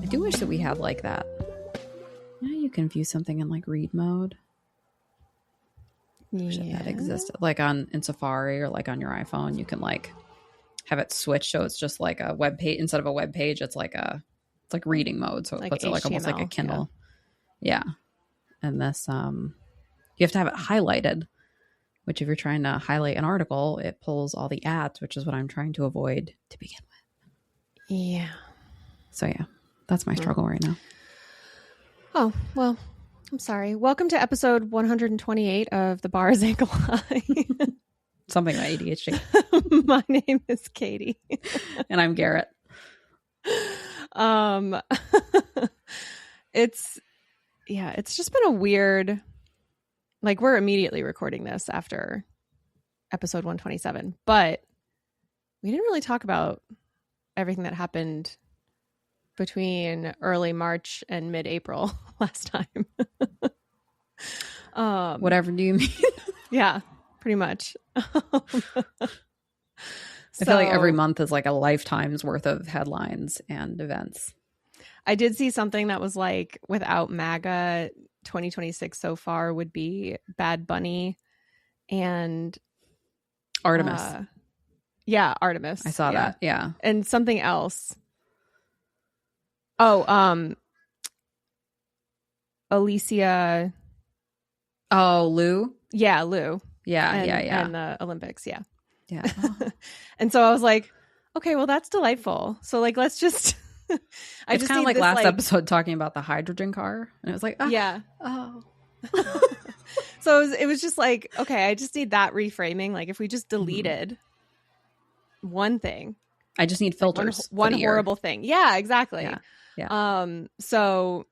I do wish that we had like that. You know, you can view something in like read mode. Wish that existed. Like in Safari or like on your iPhone, you can like have it switch so it's just like a web page instead of a web page. It's like reading mode, so it like puts HTML, it like almost like a Kindle. Yeah. And this you have to have it highlighted, which if you're trying to highlight an article, it pulls all the ads, which is what I'm trying to avoid to begin with. Yeah. So yeah, that's my struggle right now. Oh, well, I'm sorry. Welcome to episode 128 of The Bar is Ankle High. Something about ADHD. My name is Katie. And I'm Garet. It's just been a weird, like, we're immediately recording this after episode 127, but we didn't really talk about everything that happened between early March and mid-April last time. Whatever do you mean? Yeah, pretty much. I feel like every month is like a lifetime's worth of headlines and events. I did see something that was like, without MAGA, 2026 so far would be Bad Bunny and Artemis. Artemis. I saw that. Yeah. And something else. Oh, Alicia. Oh, Lou. Yeah, Lou. Yeah, And the Olympics. Yeah. Yeah. And so I was like, okay, well, that's delightful. So like, let's just. It's kind of like last episode talking about the hydrogen car, and it was like, yeah. Oh. So it was just like, okay, I just need that reframing. Like, if we just deleted one thing, I just need filters. One horrible thing. Yeah, exactly. Yeah. So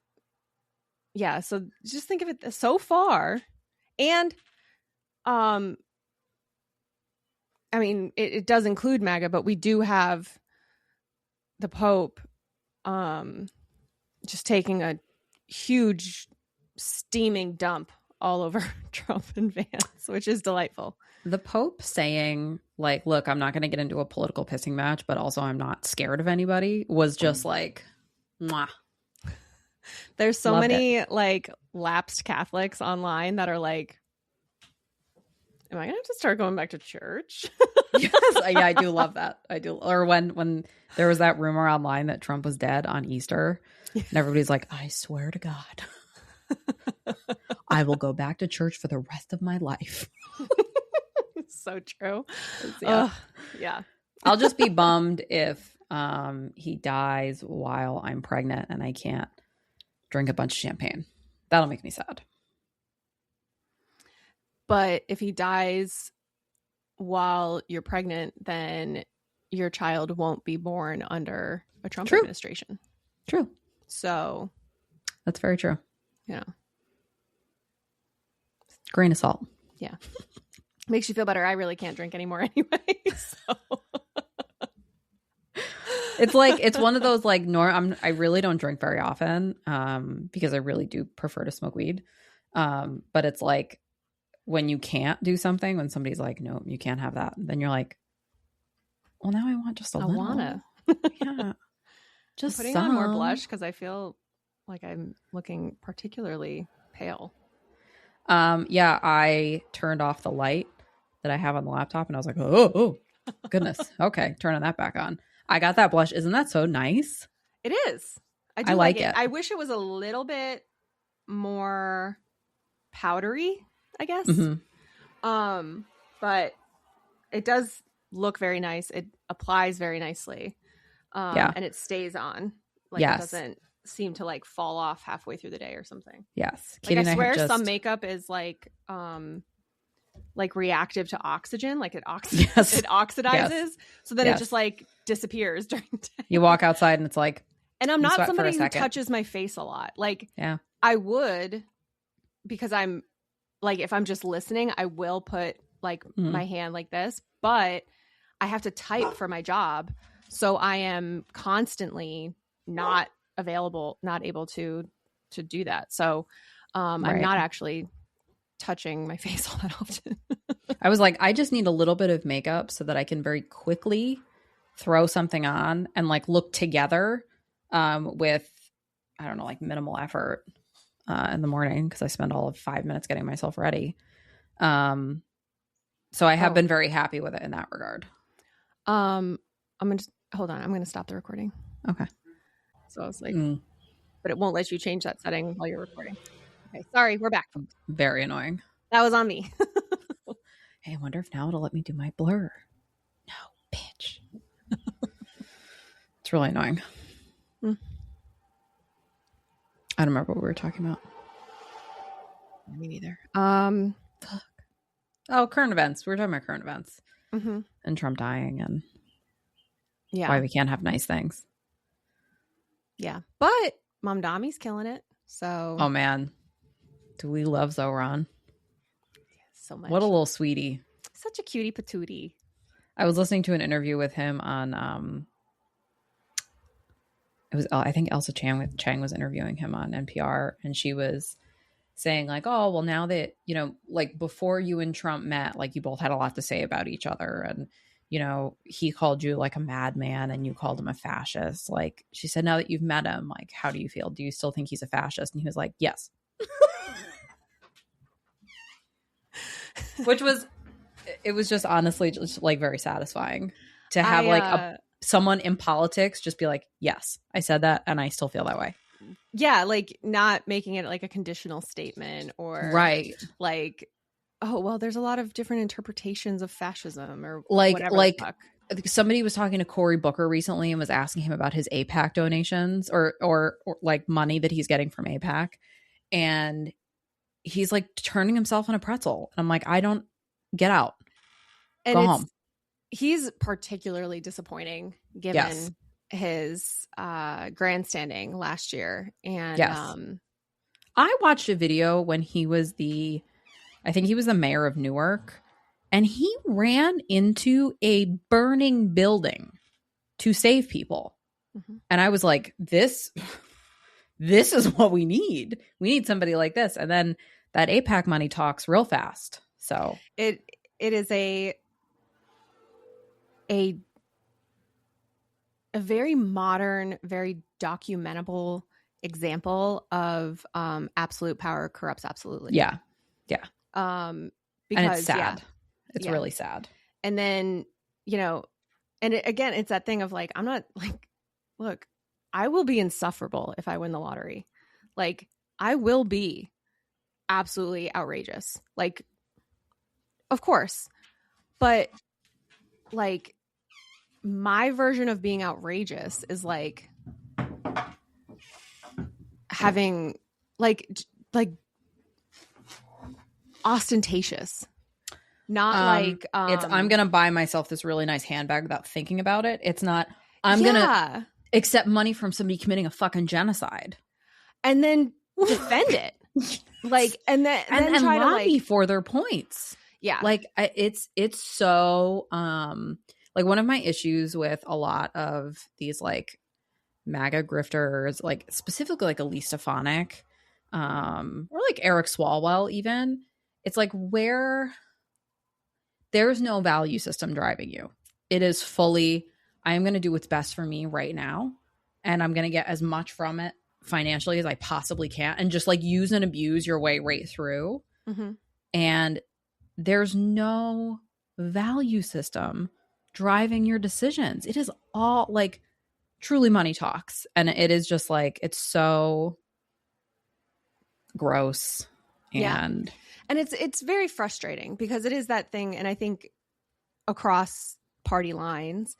just think of it so far, and I mean, it does include MAGA, but we do have the Pope just taking a huge steaming dump all over Trump and Vance, which is delightful. The Pope saying, like, look, I'm not going to get into a political pissing match, but also I'm not scared of anybody, was just like, mwah. There's so Loved many like lapsed Catholics online that are like, am I going to have to start going back to church? Yes, yeah, I do love that. I do. Or when there was that rumor online that Trump was dead on Easter, and everybody's like, I swear to God, I will go back to church for the rest of my life. It's so true. Yeah. I'll just be bummed if he dies while I'm pregnant and I can't drink a bunch of champagne. That'll make me sad. But if he dies while you're pregnant, then your child won't be born under a Trump administration. True. So that's very true. You know, grain of salt. Yeah. Makes you feel better. I really can't drink anymore anyway. So it's one of those like I really don't drink very often because I really do prefer to smoke weed. But it's like when you can't do something, when somebody's like, no, you can't have that, then you're like, well, now I want just a little. Wanna. Yeah. Just I'm putting on more blush because I feel like I'm looking particularly pale. Yeah, I turned off the light that I have on the laptop and I was like, oh goodness. Okay, turning that back on. I got that blush. Isn't that so nice? It is. I do like it. I wish it was a little bit more powdery, I guess. Mm-hmm. But it does look very nice. It applies very nicely. And it stays on. Like it doesn't seem to like fall off halfway through the day or something. Yes. Like I swear some makeup is like reactive to oxygen. Like it oxidizes. Yes. So then it just like disappears during the day. You walk outside and it's like, and I'm not somebody who touches my face a lot. Like I would, because I'm like, if I'm just listening, I will put like my hand like this, but I have to type for my job. So I am constantly not available, not able to do that. So I'm not actually touching my face all that often. I was like, I just need a little bit of makeup so that I can very quickly throw something on and like look together with I don't know, like minimal effort in the morning because I spend all of 5 minutes getting myself ready. So I have been very happy with it in that regard. I'm going to hold on. I'm going to stop the recording. Okay. So I was like, but it won't let you change that setting while you're recording. Okay. Sorry. We're back. Very annoying. That was on me. Hey, I wonder if now it'll let me do my blur. No, bitch. It's really annoying. I don't remember what we were talking about. Me neither. Fuck. Oh, current events. We were talking about current events. And Trump dying and why we can't have nice things. Yeah. But Mom Dami's killing it. So. Oh, man. Do we love Zoran? So much. What a little sweetie. Such a cutie patootie. I was listening to an interview with him on it was, I think Elsa Chang was interviewing him on NPR, and she was saying like, oh, well, now that, you know, like before you and Trump met, like you both had a lot to say about each other, and you know, he called you like a madman and you called him a fascist. Like, she said, now that you've met him, like, how do you feel? Do you still think he's a fascist? And he was like, yes. Which was, it was just honestly just like very satisfying to have like someone in politics just be like, yes, I said that and I still feel that way. Yeah, like not making it like a conditional statement or like, oh, well, there's a lot of different interpretations of fascism or whatever. Like somebody was talking to Cory Booker recently and was asking him about his AIPAC donations or like money that he's getting from AIPAC, and he's like turning himself in a pretzel. And I'm like, I don't get out. And go home. He's particularly disappointing given his grandstanding last year. And I watched a video when he was I think he was the mayor of Newark, and he ran into a burning building to save people. And I was like, this is what we need. We need somebody like this. And then that AIPAC money talks real fast. So it is a very modern, very documentable example of absolute power corrupts absolutely. Yeah. Because and it's sad. It's really sad. And then, you know, and again, it's that thing of like, I'm not like, look, I will be insufferable if I win the lottery. Like, I will be absolutely outrageous. Like, of course. But like, my version of being outrageous is like having like ostentatious, not like it's I'm gonna buy myself this really nice handbag without thinking about it. It's not I'm gonna accept money from somebody committing a fucking genocide and then defend it. Like and then try to lobby for their points. Yeah. Like it's so like one of my issues with a lot of these like MAGA grifters, like specifically like Elise Stefanik, or like Eric Swalwell even, it's like where there's no value system driving you. It is fully, I am going to do what's best for me right now, and I'm going to get as much from it financially as I possibly can, and just like use and abuse your way right through. And there's no value system driving your decisions. It is all like truly money talks, and it is just like, it's so gross. And it's very frustrating because it is that thing. And I think across party lines,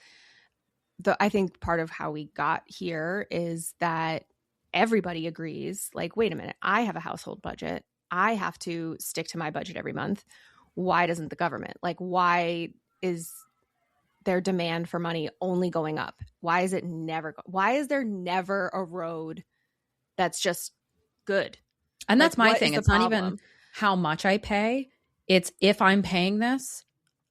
I think part of how we got here is that everybody agrees, like, wait a minute, I have a household budget. I have to stick to my budget every month. Why doesn't the government? Like, why is their demand for money only going up? Why is it why is there never a road that's just good? And that's my thing. It's not even how much I pay. It's if I'm paying this,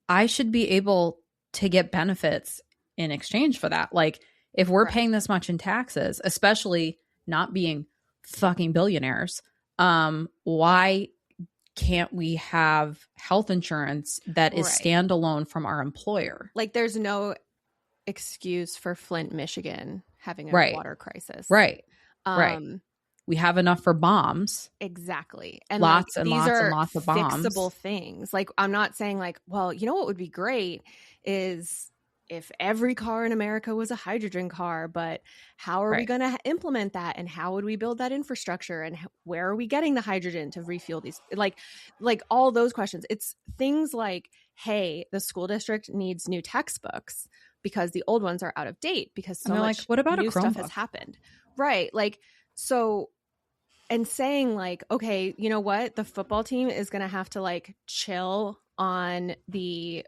I should be able to get benefits in exchange for that. Like if we're paying this much in taxes, especially not being fucking billionaires, why can't we have health insurance that is standalone from our employer? Like there's no excuse for Flint, Michigan having a water crisis. Right. Right. We have enough for bombs. Exactly. And lots like, and these lots are and lots of bombs. fixable things. Like, I'm not saying like, well, you know what would be great is if every car in America was a hydrogen car, but how are we going to implement that? And how would we build that infrastructure? And where are we getting the hydrogen to refuel these? Like all those questions. It's things like, hey, the school district needs new textbooks because the old ones are out of date because so much like, what about new a stuff has happened. Right. Like, so, and saying like, okay, you know what? The football team is going to have to like chill on the,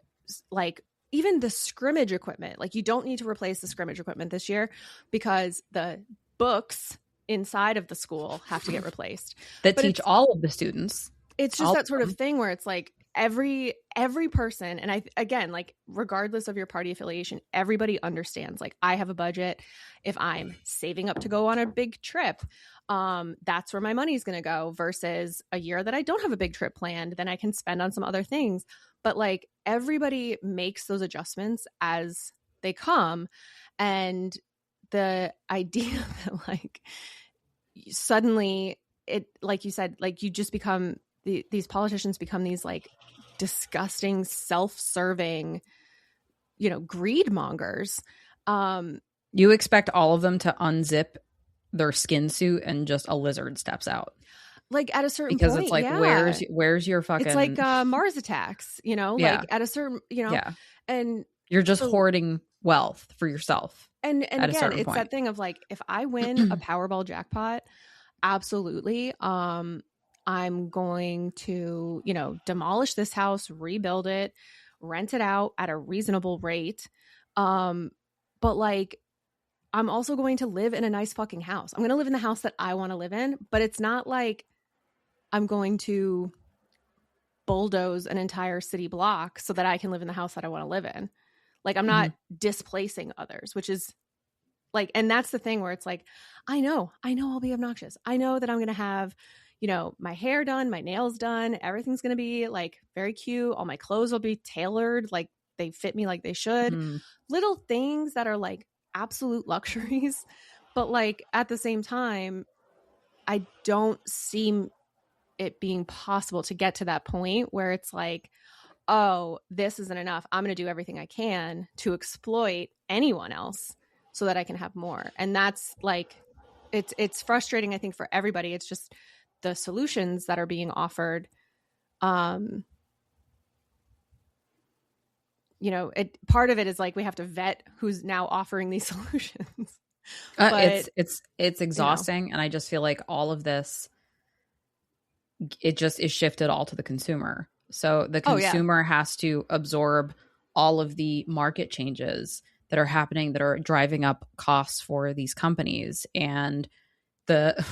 like, even the scrimmage equipment. Like, you don't need to replace the scrimmage equipment this year because the books inside of the school have to get replaced. That teach all of the students. It's just that sort of thing where it's like every person, and again, like, regardless of your party affiliation, everybody understands, like, I have a budget. If I'm saving up to go on a big trip, that's where my money's going to go, versus a year that I don't have a big trip planned, then I can spend on some other things. But like, everybody makes those adjustments as they come. And the idea that like suddenly it, like you said, like, you just become these politicians become these like disgusting, self-serving, you know, greed mongers. You expect all of them to unzip their skin suit and just a lizard steps out. Like, at a certain because point, it's like, where's your fucking... It's like Mars attacks, you know, like at a certain, you know, and you're just hoarding wealth for yourself. And again, it's that thing of like, if I win a Powerball jackpot, absolutely, I'm going to, you know, demolish this house, rebuild it, rent it out at a reasonable rate. But like, I'm also going to live in a nice fucking house. I'm going to live in the house that I want to live in, but it's not like I'm going to bulldoze an entire city block so that I can live in the house that I want to live in. Like, I'm not displacing others, which is like, and that's the thing where it's like, I know I'll be obnoxious. I know that I'm going to have, you know, my hair done, my nails done. Everything's going to be like very cute. All my clothes will be tailored. Like, they fit me like they should. Little things that are like absolute luxuries. But like, at the same time, I don't see it being possible to get to that point where it's like, oh, this isn't enough. I'm going to do everything I can to exploit anyone else so that I can have more. And that's like, it's frustrating, I think, for everybody. It's just the solutions that are being offered. You know, part of it is like, we have to vet who's now offering these solutions. But, it's exhausting. You know. And I just feel like all of this, it just is shifted all to the consumer. So the consumer has to absorb all of the market changes that are happening, that are driving up costs for these companies. And the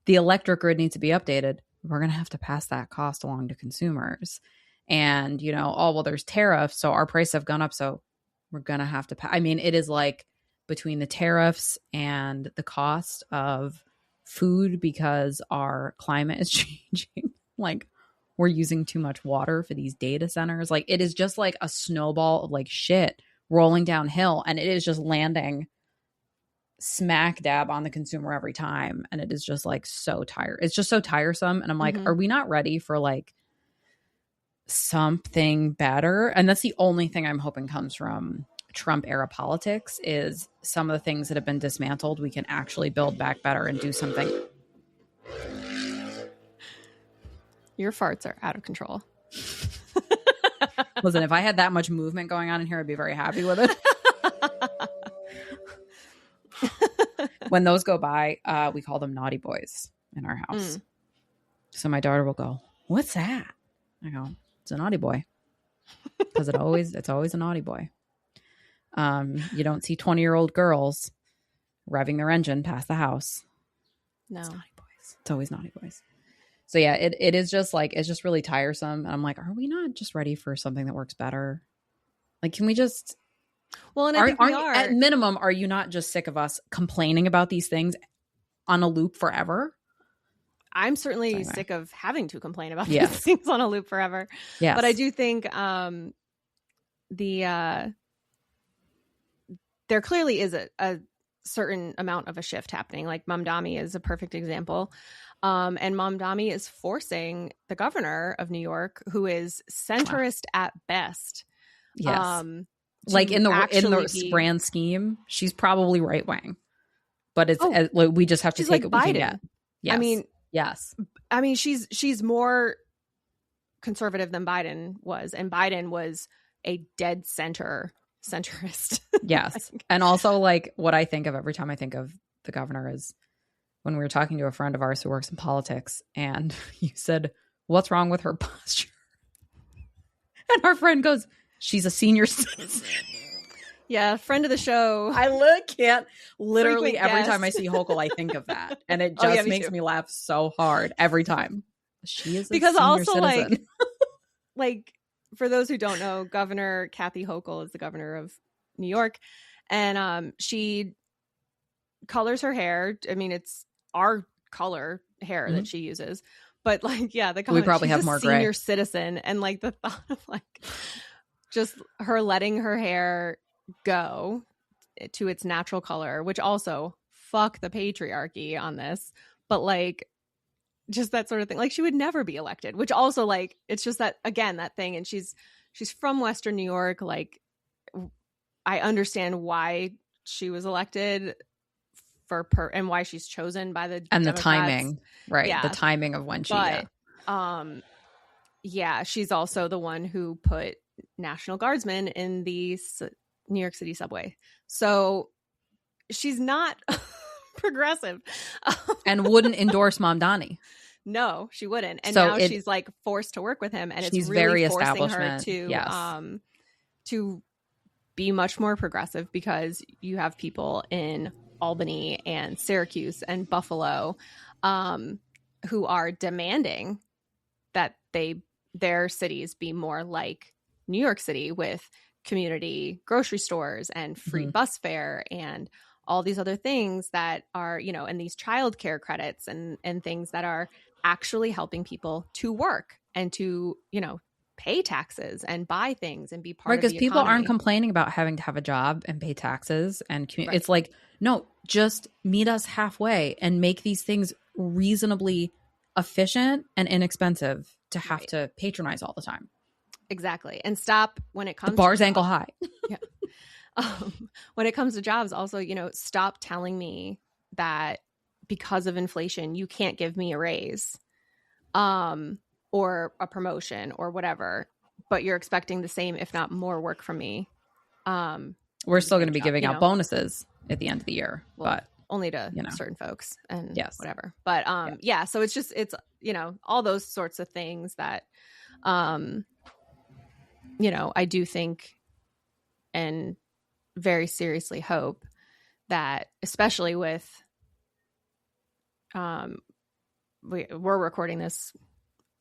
electric grid needs to be updated. We're going to have to pass that cost along to consumers. And, you know, oh, well, there's tariffs, so our prices have gone up, so we're going to have to I mean, it is like between the tariffs and the cost of food because our climate is changing. Like, we're using too much water for these data centers. Like, it is just like a snowball of like shit rolling downhill, and it is just landing smack dab on the consumer every time. And it is just like so tired. It's just so tiresome. And I'm like, are we not ready for like something better? And that's the only thing I'm hoping comes from Trump era politics, is some of the things that have been dismantled, we can actually build back better and do something. Your farts are out of control. Listen, if I had that much movement going on in here, I'd be very happy with it. When those go by, we call them naughty boys in our house. So my daughter will go, "What's that?" I go, "It's a naughty boy," because it's always a naughty boy. You don't see 20-year-old girls revving their engine past the house. No, it's naughty boys. It's always naughty boys. So yeah, it is just like, it's just really tiresome. And I'm like, are we not just ready for something that works better? Like, can we just... Well, and I think we are. At minimum, are you not just sick of us complaining about these things on a loop forever? I'm certainly sick of having to complain about these things on a loop forever. Yes. But I do think there clearly is a certain amount of a shift happening. Like Mamdani is a perfect example. And Mamdani is forcing the governor of New York, who is centrist at best. Yes. Like in the grand scheme, she's probably right wing, but it's we just have to take what we can get. Yes. I mean, yes. I mean, she's more conservative than Biden was, and Biden was a dead centrist. Yes. And also, like, what I think of every time I think of the governor is when we were talking to a friend of ours who works in politics, and you said, "What's wrong with her posture?" And our friend goes, "She's a senior citizen." Yeah, friend of the show. I can't literally every time I see Hochul, I think of that, and it just makes me laugh so hard every time. She is because also citizen. like for those who don't know, Governor Kathy Hochul is the governor of New York, and she colors her hair. I mean, it's our color hair that she uses, but like, yeah, the color, we probably have more senior gray. Citizen, and like the thought of like just her letting her hair go to its natural color, which also fuck the patriarchy on this, but like just that sort of thing. Like she would never be elected, which also like it's just that again that thing. And she's from Western New York. Like I understand why she was elected and why she's chosen by the and Democrats. The timing, right? Yeah. The timing of when she. Yeah, she's also the one who put National Guardsmen in the New York City subway. So she's not progressive and wouldn't endorse Mamdani. No, she wouldn't. And so now she's like forced to work with him, and it's really forcing her to be much more progressive because you have people in Albany and Syracuse and Buffalo who are demanding that their cities be more like New York City with community grocery stores and free bus fare and all these other things that are, you know, and these childcare credits and things that are actually helping people to work and to, you know, pay taxes and buy things and be part of the economy. Because people aren't complaining about having to have a job and pay taxes and it's like, no, just meet us halfway and make these things reasonably efficient and inexpensive to have to patronize all the time. Exactly. And stop when it comes the bar's ankle high. Yeah. When it comes to jobs, also, you know, stop telling me that because of inflation, you can't give me a raise or a promotion or whatever, but you're expecting the same, if not more work from me. We're still going to be giving out bonuses at the end of the year, but only to certain folks and whatever. But so it's you know, all those sorts of things that you know, I do think and very seriously hope that, especially with we're recording this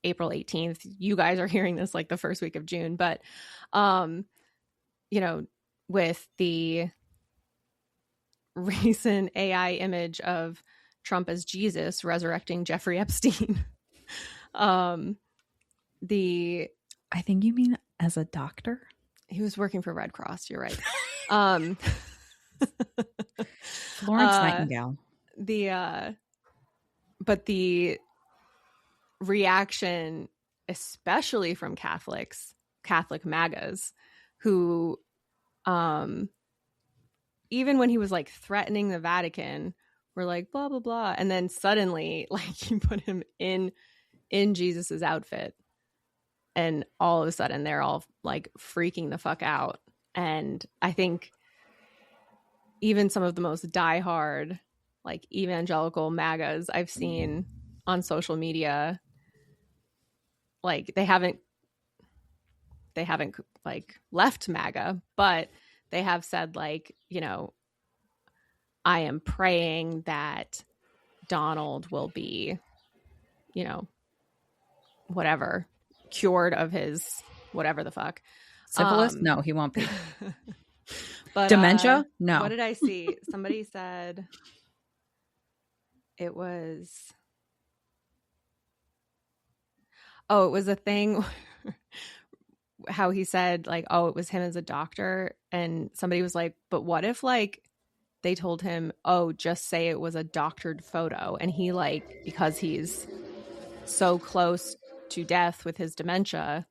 April 18th, you guys are hearing this like the first week of June, but you know, with the recent AI image of Trump as Jesus resurrecting Jeffrey Epstein, I think you mean as a doctor. He was working for Red Cross. You're right. Florence Nightingale. But the reaction, especially from Catholic MAGAs, who, even when he was like threatening the Vatican, were like blah blah blah, and then suddenly like you put him in Jesus's outfit, and all of a sudden they're all like freaking the fuck out. And I think even some of the most diehard like evangelical MAGAs I've seen on social media, like they haven't like left MAGA, but they have said like, you know, I am praying that Donald will be, you know, whatever, cured of his whatever the fuck. Syphilis? No, he won't be. But dementia? No. What did I see? Somebody said it was it was a thing how he said like, oh, it was him as a doctor, and somebody was like, but what if like they told him, oh, just say it was a doctored photo. And he like, because he's so close to death with his dementia,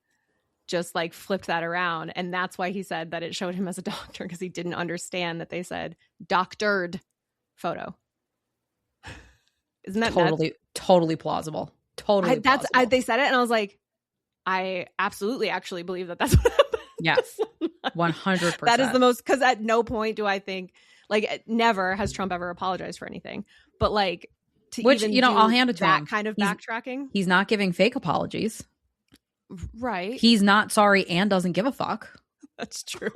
just like flipped that around. And that's why he said that it showed him as a doctor, because he didn't understand that they said doctored photo. Isn't that totally plausible? Totally plausible. They said it, and I was like, I absolutely actually believe that that's what happened. Yes, 100%. That is the most, because at no point do I think, like, never has Trump ever apologized for anything. But like, which, you know, I'll hand it to that him. Kind of backtracking. He's not giving fake apologies. Right. He's not sorry and doesn't give a fuck. That's true.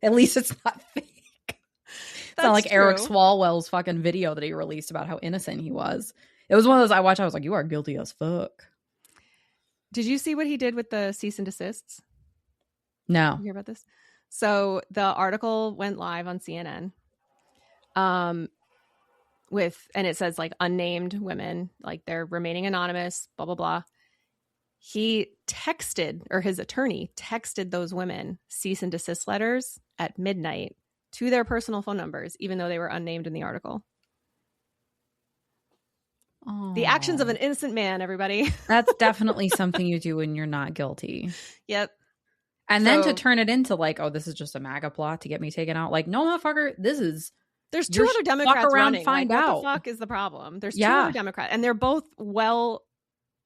At least it's not fake. It's not like Eric Swalwell's fucking video that he released about how innocent he was. It was one of those I watched. I was like, you are guilty as fuck. Did you see what he did with the cease and desists? No. You hear about this? So the article went live on CNN. And it says like unnamed women, like they're remaining anonymous, blah, blah, blah. He texted, or his attorney texted those women cease and desist letters at midnight to their personal phone numbers, even though they were unnamed in the article. Aww. The actions of an innocent man, everybody. That's definitely something you do when you're not guilty. Yep. And then to turn it into like, oh, this is just a MAGA plot to get me taken out. Like, no, motherfucker, there's two other Democrats running. Find like, out. What the fuck is the problem? There's two other Democrats, and they're both well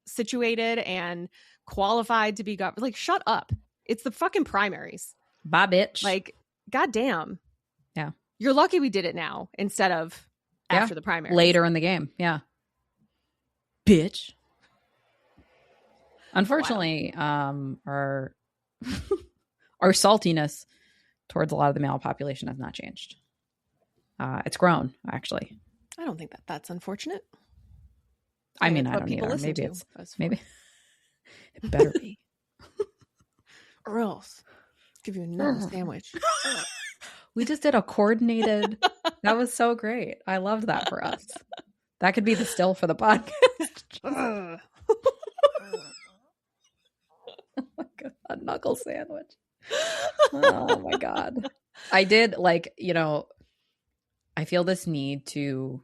situated and qualified to be governor. Like, shut up. It's the fucking primaries. Bye, bitch. Like, goddamn. Yeah. You're lucky we did it now instead of after the primaries. Later in the game. Yeah. Bitch. Unfortunately, our saltiness towards a lot of the male population has not changed. It's grown, actually. I don't think that's unfortunate. I mean, I don't either. Maybe it better be. Or else give you a knuckle sandwich. We just did a coordinated. That was so great. I loved that for us. That could be the still for the podcast. Oh my God, knuckle sandwich. Oh my God. I did like, you know, I feel this need to,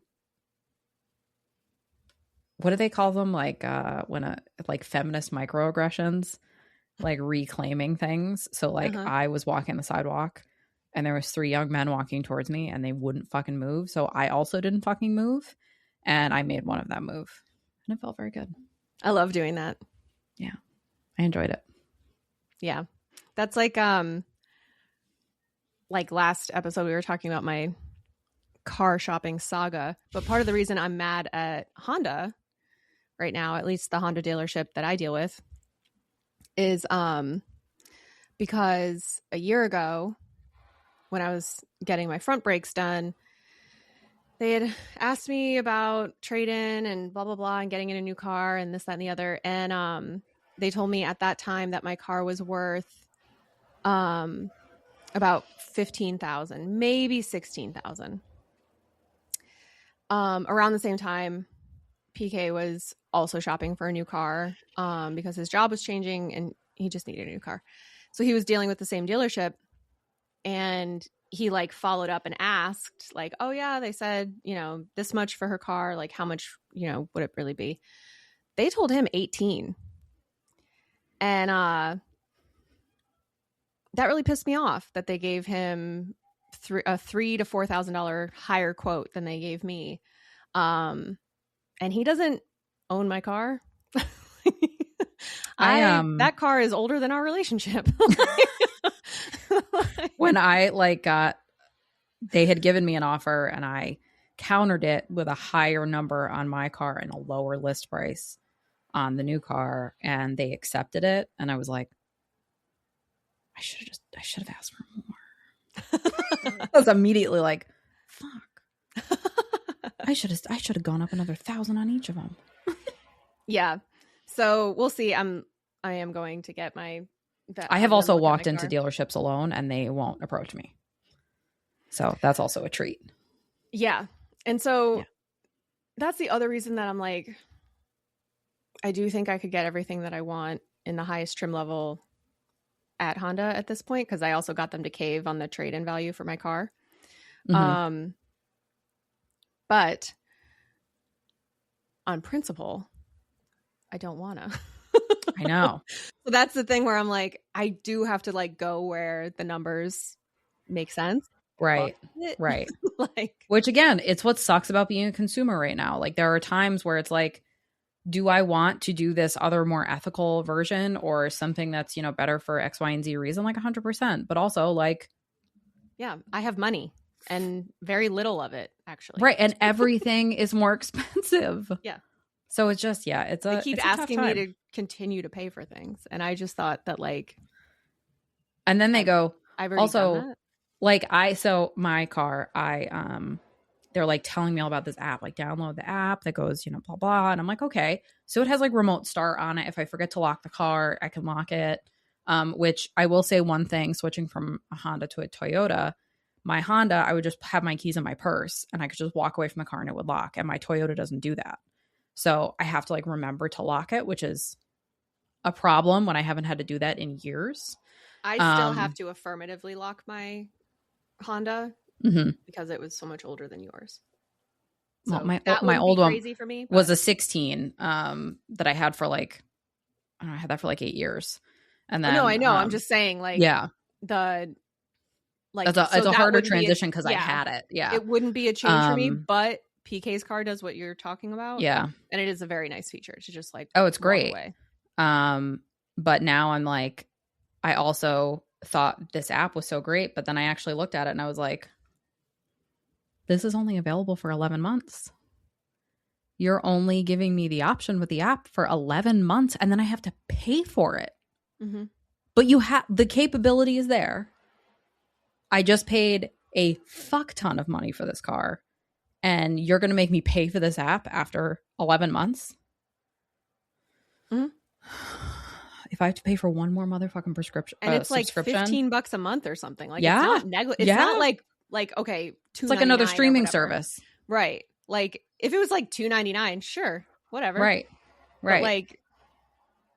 what do they call them? Like when like feminist microaggressions, like reclaiming things. So like I was walking the sidewalk and there was 3 young men walking towards me and they wouldn't fucking move. So I also didn't fucking move. And I made one of them move. And it felt very good. I love doing that. Yeah. I enjoyed it. Yeah. That's like last episode we were talking about my car shopping saga. But part of the reason I'm mad at Honda right now, at least the Honda dealership that I deal with, is because a year ago when I was getting my front brakes done, they had asked me about trade-in and blah, blah, blah, and getting in a new car and this, that, and the other. And they told me at that time that my car was worth about $15,000, maybe $16,000. Around the same time, PK was also shopping for a new car because his job was changing and he just needed a new car. So he was dealing with the same dealership, and he like followed up and asked like, oh yeah, they said, you know, this much for her car. Like how much, you know, would it really be? They told him 18. And that really pissed me off that they gave him a $3,000 to $4,000 higher quote than they gave me. And he doesn't own my car. That car is older than our relationship. When I they had given me an offer and I countered it with a higher number on my car and a lower list price on the new car, and they accepted it. And I was like, I should have asked for more. I was immediately like, fuck. I should have gone up another 1,000 on each of them. Yeah. So we'll see. I am going to get I have also walked into dealerships alone and they won't approach me. So that's also a treat. Yeah. And so that's the other reason that I'm like, I do think I could get everything that I want in the highest trim level at Honda at this point, because I also got them to cave on the trade-in value for my car. Mm-hmm. But on principle, I don't want to. I know. So that's the thing where I'm like, I do have to like go where the numbers make sense. Right. Right. Like, which again, it's what sucks about being a consumer right now. Like there are times where it's like, do I want to do this other more ethical version or something that's, better for X, Y, and Z reason? Like 100%. But also like, yeah, I have money and very little of it actually. Right. And everything is more expensive. Yeah. So it's just, they keep asking me to continue to pay for things. And I just thought that like, and then they go, I've already done that. Like my car, they're like telling me all about this app, like download the app that goes, blah, blah. And I'm like, okay. So it has like remote start on it. If I forget to lock the car, I can lock it. Which I will say one thing, switching from a Honda to a Toyota, my Honda, I would just have my keys in my purse and I could just walk away from the car and it would lock. And my Toyota doesn't do that. So I have to like remember to lock it, which is a problem when I haven't had to do that in years. I still have to affirmatively lock my Honda because it was so much older than yours. So well, my old one crazy for me, was a 16 that I had for like, I don't know, I had that for like 8 years. And then no, I know. I'm just saying like the like it's a harder transition because I had it. Yeah. It wouldn't be a change for me, but PK's car does what you're talking about. Yeah. And it is a very nice feature to just like it's great. Away. But now I'm like, I also thought this app was so great, but then I actually looked at it and I was like, this is only available for 11 months. You're only giving me the option with the app for 11 months and then I have to pay for it. Mm-hmm. But the capability is there. I just paid a fuck ton of money for this car and you're going to make me pay for this app after 11 months? Mm-hmm. If I have to pay for one more motherfucking prescription, and it's like $15 a month or something. Like, it's not it's not like okay, it's like another streaming service, right? Like if it was like $2.99, sure, whatever, right? But like,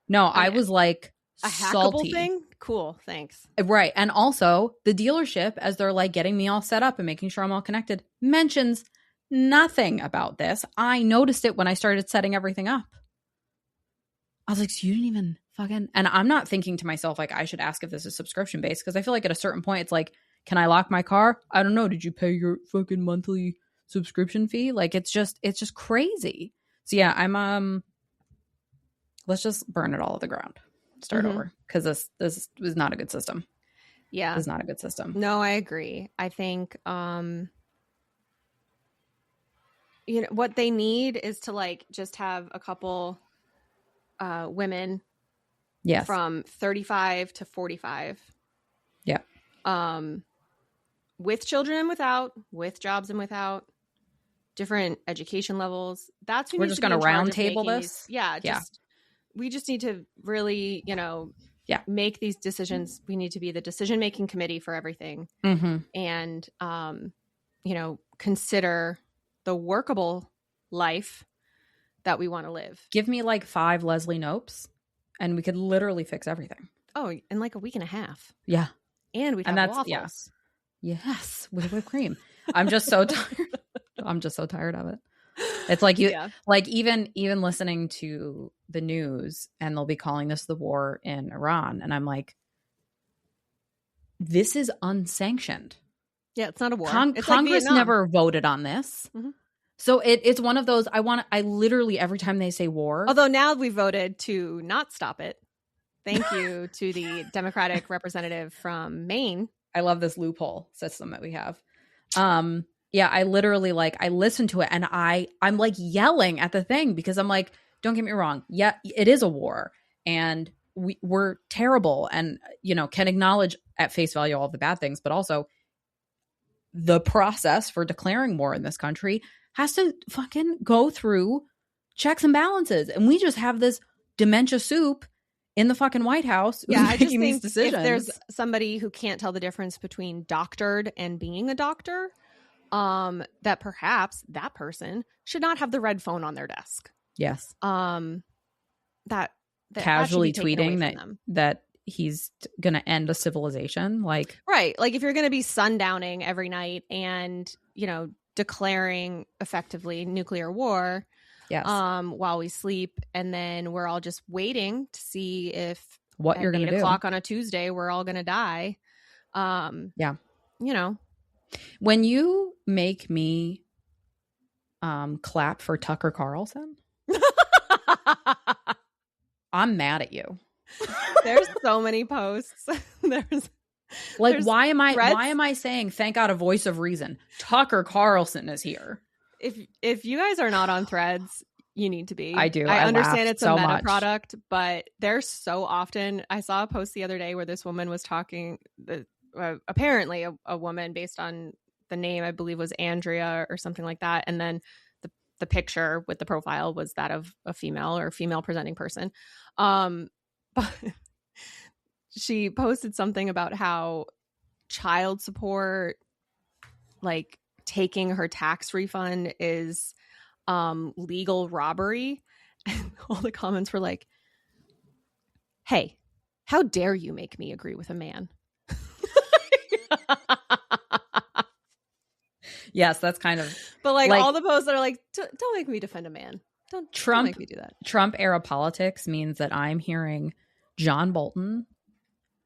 no, I was like a hackable thing. Cool, thanks. Right, and also the dealership, as they're like getting me all set up and making sure I'm all connected, mentions nothing about this. I noticed it when I started setting everything up. I was like, so you didn't even fucking... And I'm not thinking to myself, like, I should ask if this is subscription based, because I feel like at a certain point, it's like, can I lock my car? I don't know. Did you pay your fucking monthly subscription fee? Like, it's just crazy. So yeah, I'm, let's just burn it all to the ground. Start over. Because this was not a good system. Yeah. It's not a good system. No, I agree. I think, what they need is to like just have a couple women from 35 to 45 with children and without, with jobs and without, different education levels. That's who we're just going to round table this. We just need to really make these decisions. We need to be the decision making committee for everything, and consider the workable life that we want to live. Give me like 5 Leslie Nopes and we could literally fix everything. Oh, in like a week and a half. Yeah. And we'd have waffles. Yeah. Yes, with whipped cream. I'm just so tired. I'm just so tired of it. It's like like even listening to the news and they'll be calling this the war in Iran. And I'm like, this is unsanctioned. Yeah, it's not a war. Congress never voted on this. Mm-hmm. So it's one of those, I literally every time they say war. Although now we voted to not stop it. Thank you to the Democratic representative from Maine. I love this loophole system that we have. Yeah, I literally I listen to it and I'm like yelling at the thing because I'm like, don't get me wrong. Yeah, it is a war and we're terrible and, can acknowledge at face value all the bad things, but also the process for declaring war in this country has to fucking go through checks and balances. And we just have this dementia soup in the fucking White House. Yeah, I just think if there's somebody who can't tell the difference between doctored and being a doctor, that perhaps that person should not have the red phone on their desk. Yes. That casually tweeting that he's going to end a civilization. Like, right. Like if you're going to be sundowning every night and, declaring effectively nuclear war. Yes. While we sleep, and then we're all just waiting to see if what you're going to do. 8 o'clock on a Tuesday, we're all going to die. Yeah. You know, when you make me clap for Tucker Carlson, I'm mad at you. There's so many posts. There's why am I saying thank God a voice of reason? Tucker Carlson is here. If you guys are not on Threads, you need to be. I do. I understand it's a meta much. product, but there's so often. I saw a post the other day where this woman was talking. Apparently, a woman based on the name, I believe, was Andrea or something like that, and then the picture with the profile was that of a female or female presenting person. But she posted something about how child support, like taking her tax refund, is legal robbery. And all the comments were like, hey, how dare you make me agree with a man? Yes, that's kind of. But like all the posts that are like, don't make me defend a man. Don't make me do that. Trump era politics means that I'm hearing John Bolton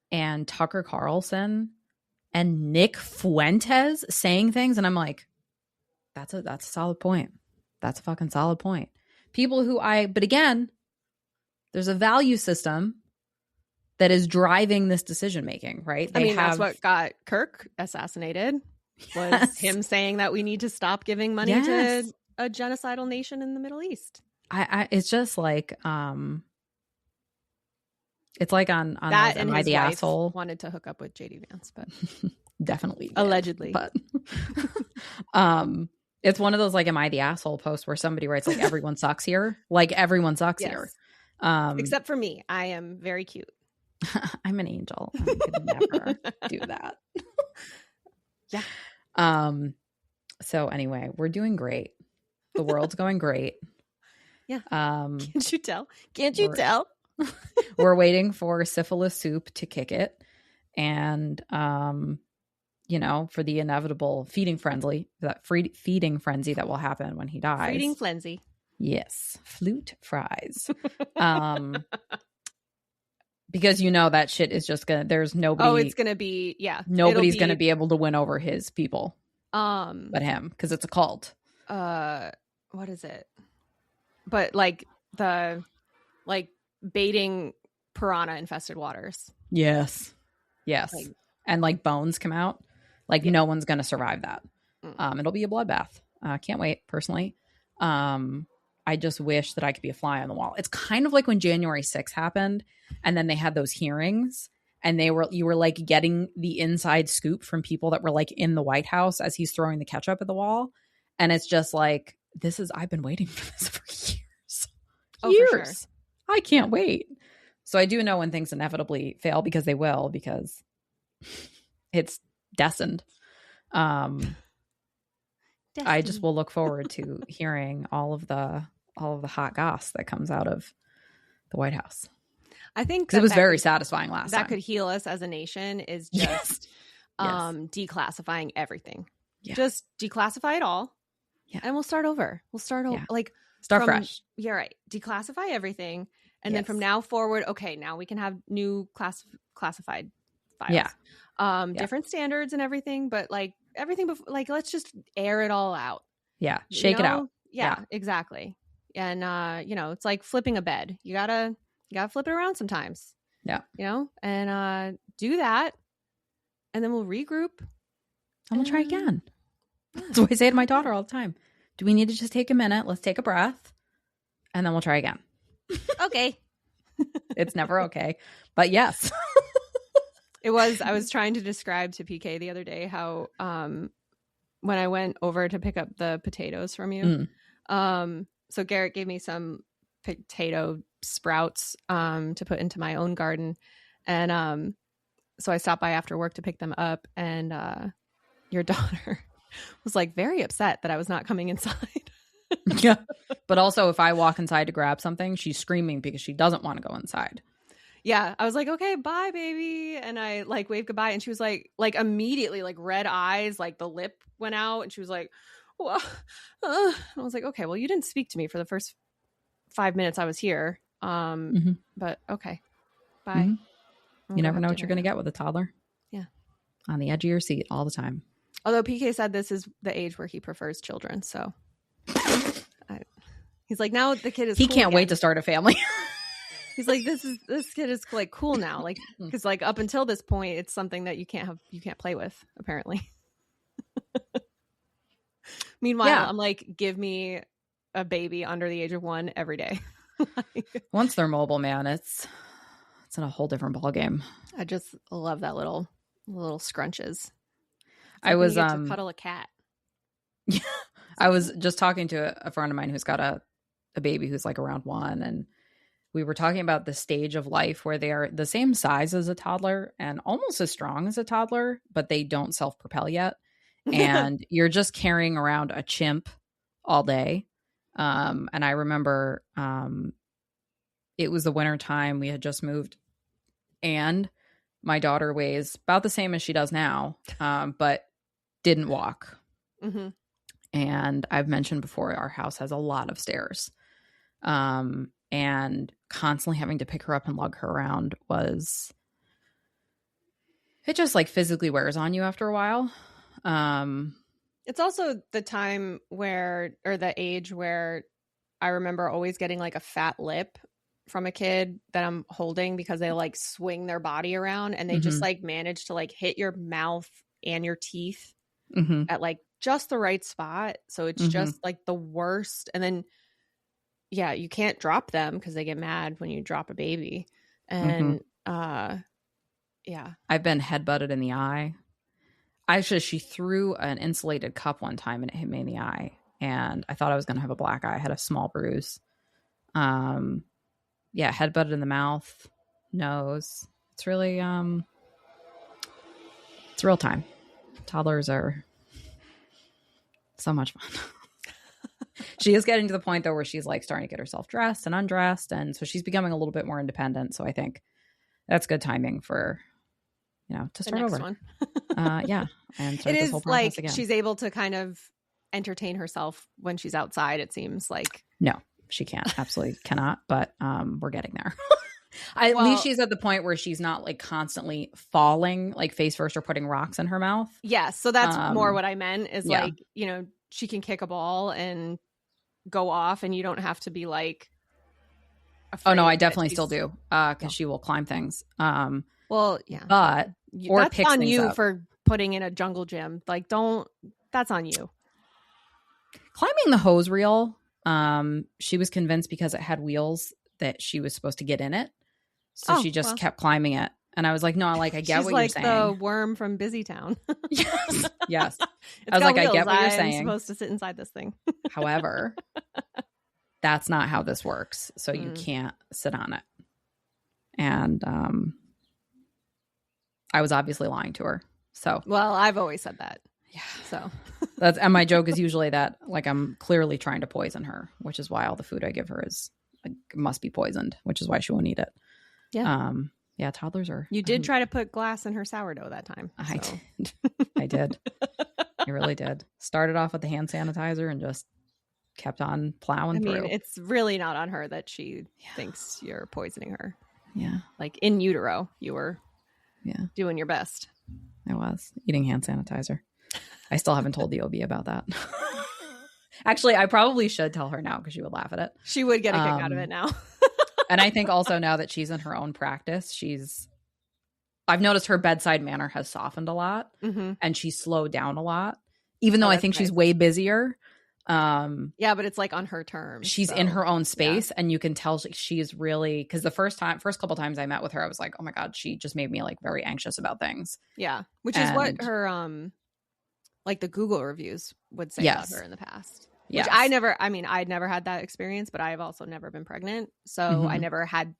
and Tucker Carlson and Nick Fuentes saying things, and I'm like, that's a solid point. That's a fucking solid point. People who but again, there's a value system that is driving this decision making, right? That's what got Kirk assassinated. Was him saying that we need to stop giving money to a genocidal nation in the Middle East. It's just like it's like on that, those, and Am his I the wife asshole? Wanted to hook up with JD Vance, but definitely allegedly. But it's one of those like Am I the asshole posts where somebody writes like everyone sucks here, like everyone sucks here, except for me. I am very cute. I'm an angel. I could never do that. Yeah. So anyway, we're doing great. The world's going great. Yeah. Can't you tell? Can't you tell? We're waiting for syphilis soup to kick it, and for the inevitable feeding frenzy that will happen when he dies. Feeding frenzy. Yes, flute fries. Because that shit is just gonna. There's nobody. Oh, it's gonna be Nobody's gonna be able to win over his people. But him, because it's a cult. What is it? But like baiting piranha infested waters. Yes. And like bones come out. Like no one's gonna survive that. It'll be a bloodbath. Can't wait. Personally, I just wish that I could be a fly on the wall. It's kind of like when January 6th happened, and then they had those hearings, and you were like getting the inside scoop from people that were like in the White House as he's throwing the ketchup at the wall. And it's just like, I've been waiting for this for years. For sure. I can't wait. So I do know when things inevitably fail, because they will, because it's destined. I just will look forward to hearing all of the hot goss that comes out of the White House. I think it was very satisfying last time. That could heal us as a nation is just declassifying everything. Yeah. Just declassify it all. Yeah. And we'll start over. Like start fresh. Yeah, right. Declassify everything. And then from now forward, okay, now we can have new classified files. Yeah. Different standards and everything, but like everything before, like let's just air it all out. Yeah. Shake it out. Yeah, exactly. And it's like flipping a bed. You gotta flip it around sometimes. Yeah. And do that. And then we'll regroup. And we'll try again. That's what I say to my daughter all the time. Do we need to just take a minute? Let's take a breath. And then we'll try again. Okay. It's never okay. But yes. I was trying to describe to PK the other day how when I went over to pick up the potatoes from you, so Garet gave me some potato sprouts to put into my own garden. And so I stopped by after work to pick them up, and your daughter was like very upset that I was not coming inside. Yeah. But also if I walk inside to grab something, she's screaming because she doesn't want to go inside. Yeah. I was like, okay, bye, baby. And I waved goodbye. And she was like immediately, like red eyes, like the lip went out. And she was like, well, I was like, okay, well, you didn't speak to me for the first 5 minutes I was here. But okay, bye. You never know what you're going to get with a toddler. Yeah. On the edge of your seat all the time. Although PK said this is the age where he prefers children. So he's like, now the kid is He cool can't again. wait to start a family. He's like, this kid is like cool now. Like, because like up until this point, it's something that you can't play with, apparently. Meanwhile, I'm like, give me a baby under the age of 1 every day. Once they're mobile, man, it's in a whole different ballgame. I just love that little scrunches. I was to cuddle a cat. I was just talking to a friend of mine who's got a baby who's like around 1, and we were talking about the stage of life where they are the same size as a toddler and almost as strong as a toddler, but they don't self-propel yet. And you're just carrying around a chimp all day. And I remember it was the winter time. We had just moved, and my daughter weighs about the same as she does now, but didn't walk. Mm-hmm. And I've mentioned before, our house has a lot of stairs. And constantly having to pick her up and lug her around it just like physically wears on you after a while. It's also the time or the age where I remember always getting like a fat lip from a kid that I'm holding because they like swing their body around and they just like manage to like hit your mouth and your teeth at like just the right spot. So it's just like the worst. And then yeah, you can't drop them because they get mad when you drop a baby. And yeah. I've been headbutted in the eye. Actually, she threw an insulated cup one time and it hit me in the eye. And I thought I was going to have a black eye. I had a small bruise. Yeah, headbutted in the mouth, nose. It's really, it's real time. Toddlers are so much fun. She is getting to the point though where she's like starting to get herself dressed and undressed, and so she's becoming a little bit more independent. So I think that's good timing for to start over. One. Yeah, and start this whole process like again. She's able to kind of entertain herself when she's outside. It seems like no, she can't. Absolutely cannot. But we're getting there. At least she's at the point where she's not like constantly falling like face first or putting rocks in her mouth. Yes, so that's more what I meant. Is like she can kick a ball and go off and you don't have to be like oh no, I definitely still do because she will climb things. Well, yeah, but or that's on you up. For putting in a jungle gym. Like that's on you. Climbing the hose reel, she was convinced because it had wheels that she was supposed to get in it, so she just kept climbing it. And I was like, no, I get she's what like you're saying. The worm from Busy Town. Yes. I was like, wheels. I get what you're saying. I'm supposed to sit inside this thing. However, that's not how this works. So you can't sit on it. And I was obviously lying to her. So well, I've always said that. Yeah. So and my joke is usually that like I'm clearly trying to poison her, which is why all the food I give her is must be poisoned, which is why she won't eat it. Yeah. Yeah, toddlers are. You did try to put glass in her sourdough that time. I did. I did. I really did. Started off with the hand sanitizer and just kept on plowing through. It's really not on her that she thinks you're poisoning her. Yeah. Like in utero, you were doing your best. I was eating hand sanitizer. I still haven't told the OB about that. Actually, I probably should tell her now because she would laugh at it. She would get a kick out of it now. And I think also now that she's in her own practice, I've noticed her bedside manner has softened a lot and she's slowed down a lot, even though I think she's way busier. Yeah, but it's like on her terms. She's in her own space and you can tell she's really, because the first couple times I met with her, I was like, oh my God, she just made me like very anxious about things. Yeah. Which is what her, like the Google reviews would say about her in the past. Which I'd never had that experience, but I've also never been pregnant. So I never had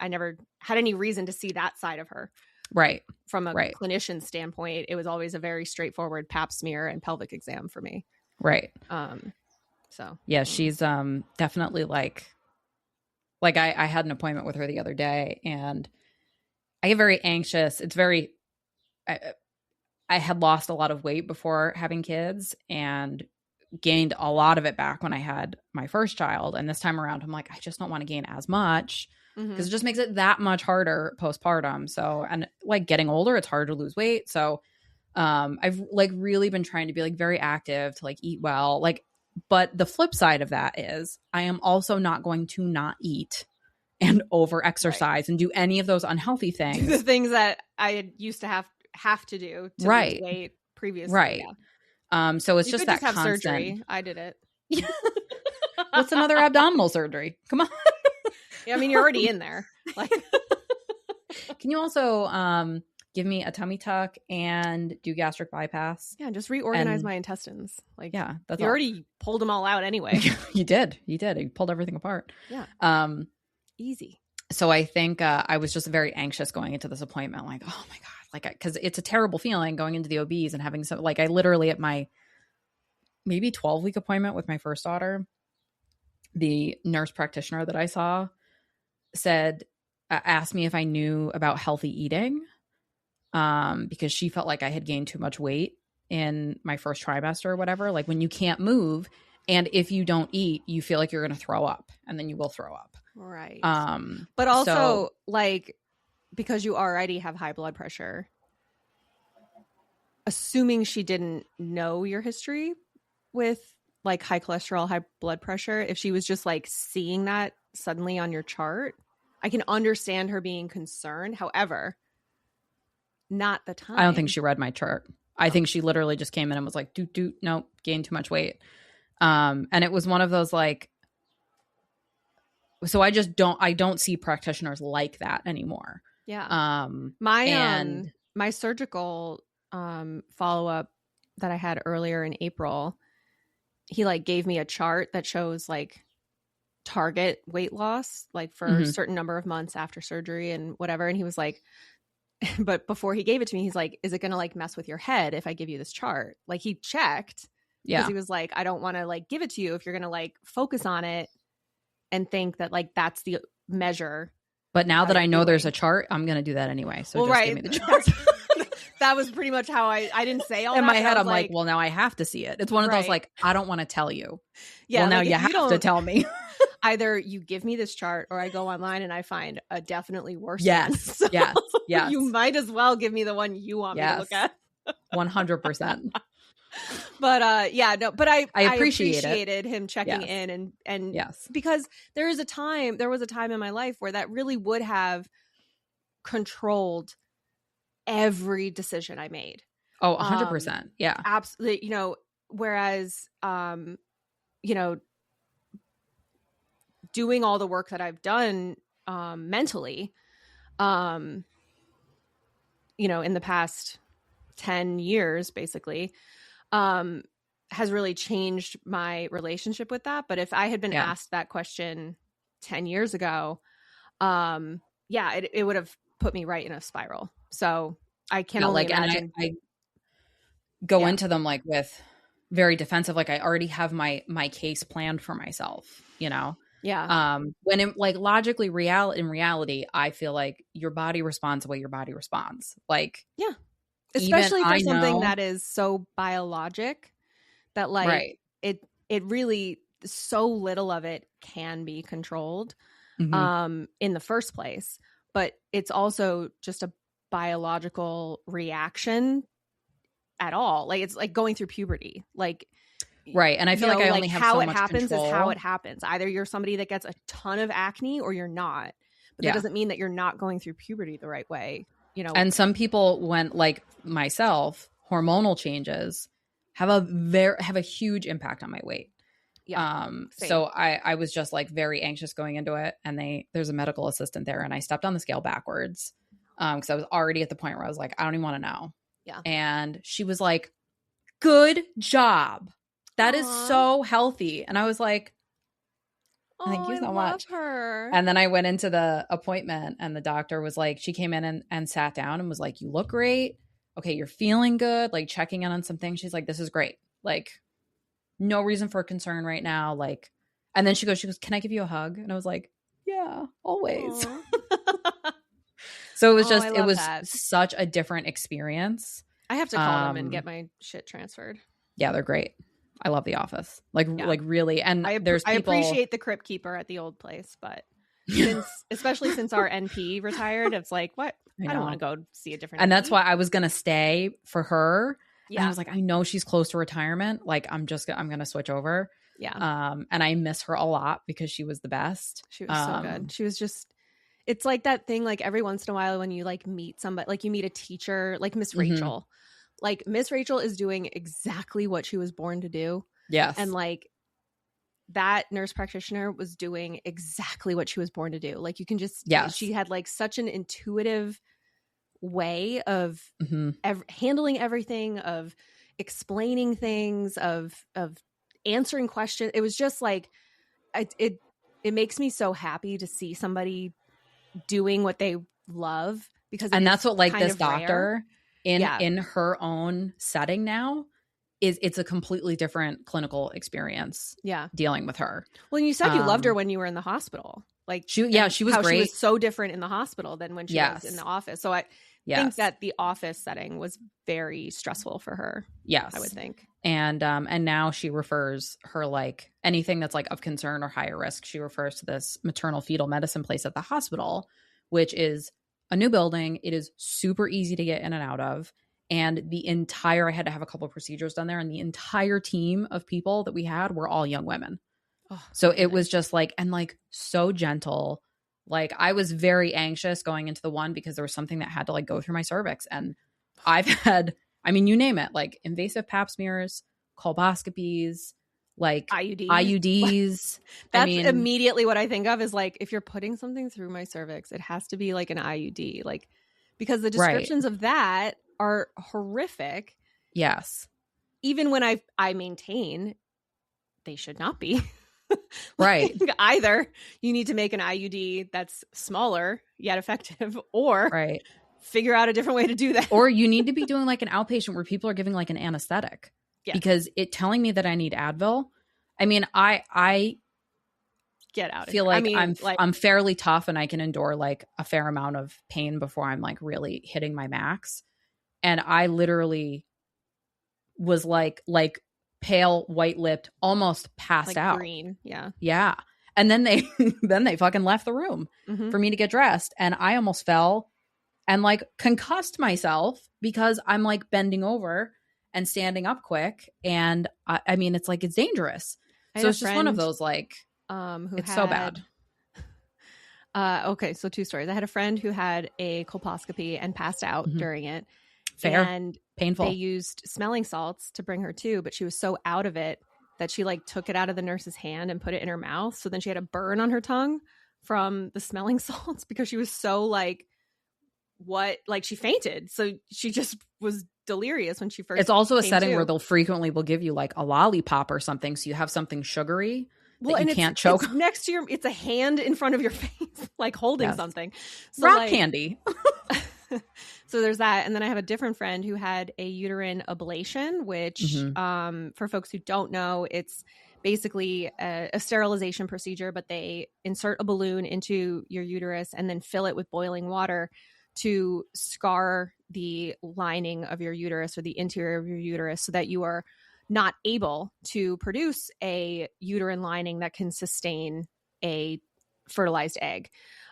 any reason to see that side of her. Right. From a clinician standpoint, it was always a very straightforward pap smear and pelvic exam for me. Right. So yeah, she's definitely like I had an appointment with her the other day and I get very anxious. It's very I had lost a lot of weight before having kids, and gained a lot of it back when I had my first child. And this time around, I'm like, I just don't want to gain as much because it just makes it that much harder postpartum. So, and like getting older, it's hard to lose weight. So I've like really been trying to be like very active to like eat well. Like, but the flip side of that is I am also not going to not eat and over exercise and do any of those unhealthy things. The things that I used to have to do to lose weight previously. Right. Yeah. So it's you just could that just have constant surgery. I did it. What's another abdominal surgery? Come on. Yeah, I mean, you're already in there. Like, can you also give me a tummy tuck and do gastric bypass? Yeah, just reorganize my intestines. Like, yeah, that's you already pulled them all out anyway. You did. You pulled everything apart. Yeah. Easy. So I think I was just very anxious going into this appointment. Like, oh my God, like, because it's a terrible feeling going into the OBs and having some, like, I literally at my maybe 12-week appointment with my first daughter, the nurse practitioner that I saw said, asked me if I knew about healthy eating, because she felt like I had gained too much weight in my first trimester or whatever. Like when you can't move and if you don't eat, you feel like you're going to throw up and then you will throw up. Right. But also like, because you already have high blood pressure, assuming she didn't know your history with like high cholesterol, high blood pressure, if she was just like seeing that suddenly on your chart, I can understand her being concerned. However, not the time. I don't think she read my chart. I think she literally just came in and was like, no, gained too much weight. And it was one of those like, so I don't see practitioners like that anymore. Yeah. My surgical follow-up that I had earlier in April, he like gave me a chart that shows like target weight loss, like for a certain number of months after surgery and whatever. And he was like, but before he gave it to me, he's like, is it going to like mess with your head if I give you this chart? Like he checked. Yeah. Because he was like, I don't want to like give it to you if you're going to like focus on it and think that like that's the measure. But now that I know there's a chart, I'm going to do that anyway. So just give me the chart. That was pretty much how I didn't say all that. In my head, I'm like, well, now I have to see it. It's one of those like, I don't want to tell you. Yeah. Well, now you have to tell me. Either you give me this chart or I go online and I find a definitely worse one. Yes. So yes. You might as well give me the one you want me to look at. 100%. But I appreciated him checking in and yes, because there was a time in my life where that really would have controlled every decision I made. Oh, 100%. Yeah. Absolutely. Whereas, doing all the work that I've done mentally, in the past 10 years, basically, has really changed my relationship with that. But if I had been asked that question 10 years ago, it would have put me right in a spiral. So I can only imagine. I go into them like with very defensive, like I already have my case planned for myself, Yeah. When it, like logically in reality, I feel like your body responds the way your body responds. Like, yeah. Especially for something that is so biologic that like it really, so little of it can be controlled in the first place. But it's also just a biological reaction at all. Like it's like going through puberty. Like right. And I feel like I only have how so it much happens control. Is how it happens. Either you're somebody that gets a ton of acne or you're not. But that doesn't mean that you're not going through puberty the right way. And some people, when like myself, hormonal changes have a huge impact on my weight. Yeah. So I was just like very anxious going into it, and there's a medical assistant there, and I stepped on the scale backwards because I was already at the point where I was like, I don't even want to know. Yeah. And she was like, good job. That is so healthy. And I was like, thank you so much. Her. And then I went into the appointment and the doctor was like, she came in and sat down and was like, you look great. Okay, you're feeling good. Like checking in on some things. She's like, this is great. Like no reason for concern right now. Like, and then she goes, can I give you a hug? And I was like, yeah, always. So it was it was such a different experience. I have to call them and get my shit transferred. Yeah, they're great. I love The Office. Like really. And there's people... I appreciate the Crypt Keeper at the old place, but especially since our NP retired, it's like, what? I don't want to go see a different And NP. that's why I was going to stay for her. Yeah. And I was like, I know she's close to retirement. Like, I'm going to switch over. Yeah. And I miss her a lot because she was the best. She was so good. She was just, it's like that thing, like every once in a while when you like meet somebody, like you meet a teacher, like Miss Rachel. Like Miss Rachel is doing exactly what she was born to do. Yes. And like that nurse practitioner was doing exactly what she was born to do. Like you can just, she had like such an intuitive way of handling everything, of explaining things, of answering questions. It was just like, it makes me so happy to see somebody doing what they love, because that's what like this doctor rare. in her own setting now is, it's a completely different clinical experience dealing with her. Well, you said you loved her when you were in the hospital. Like she was how great. She was so different in the hospital than when she was in the office. So I think that the office setting was very stressful for her. Yes. I would think. And now she refers her, like anything that's like of concern or higher risk, she refers to this maternal fetal medicine place at the hospital, which is a new building. It is super easy to get in and out of. And I had to have a couple of procedures done there, and the entire team of people that we had were all young women. Oh, so it was just like, and like so gentle. Like I was very anxious going into the one because there was something that had to like go through my cervix. And I've had, I mean, you name it, like invasive pap smears, colposcopies, like IUDs. That's immediately what I think of, is like, if you're putting something through my cervix, it has to be like an IUD, like, because the descriptions of that are horrific. Yes. Even when I maintain they should not be. Right. Either you need to make an IUD that's smaller yet effective, or figure out a different way to do that. Or you need to be doing like an outpatient where people are giving like an anesthetic. Yeah. Because it telling me that I need Advil. I mean, I get out. Feel like I'm fairly tough and I can endure like a fair amount of pain before I'm like really hitting my max. And I literally was like pale, white-lipped, almost passed like out. Green, yeah. Yeah. And then they fucking left the room for me to get dressed. And I almost fell and like concussed myself because I'm like bending over and standing up quick. And I mean, it's like, it's dangerous. So it's just one of those like, it's so bad. Okay, so 2 stories. I had a friend who had a colposcopy and passed out during it. Fair. And painful. They used smelling salts to bring her to, but she was so out of it that she like took it out of the nurse's hand and put it in her mouth. So then she had a burn on her tongue from the smelling salts because she was so like, she fainted. So she just was delirious when she first. It's also a setting where they'll frequently will give you like a lollipop or something. So you have something sugary. Well, and you can't choke. It's next to it's a hand in front of your face, like holding something. So rock candy. So there's that. And then I have a different friend who had a uterine ablation, which for folks who don't know, it's basically a sterilization procedure, but they insert a balloon into your uterus and then fill it with boiling water to scar the lining of your uterus or the interior of your uterus so that you are not able to produce a uterine lining that can sustain a fertilized egg.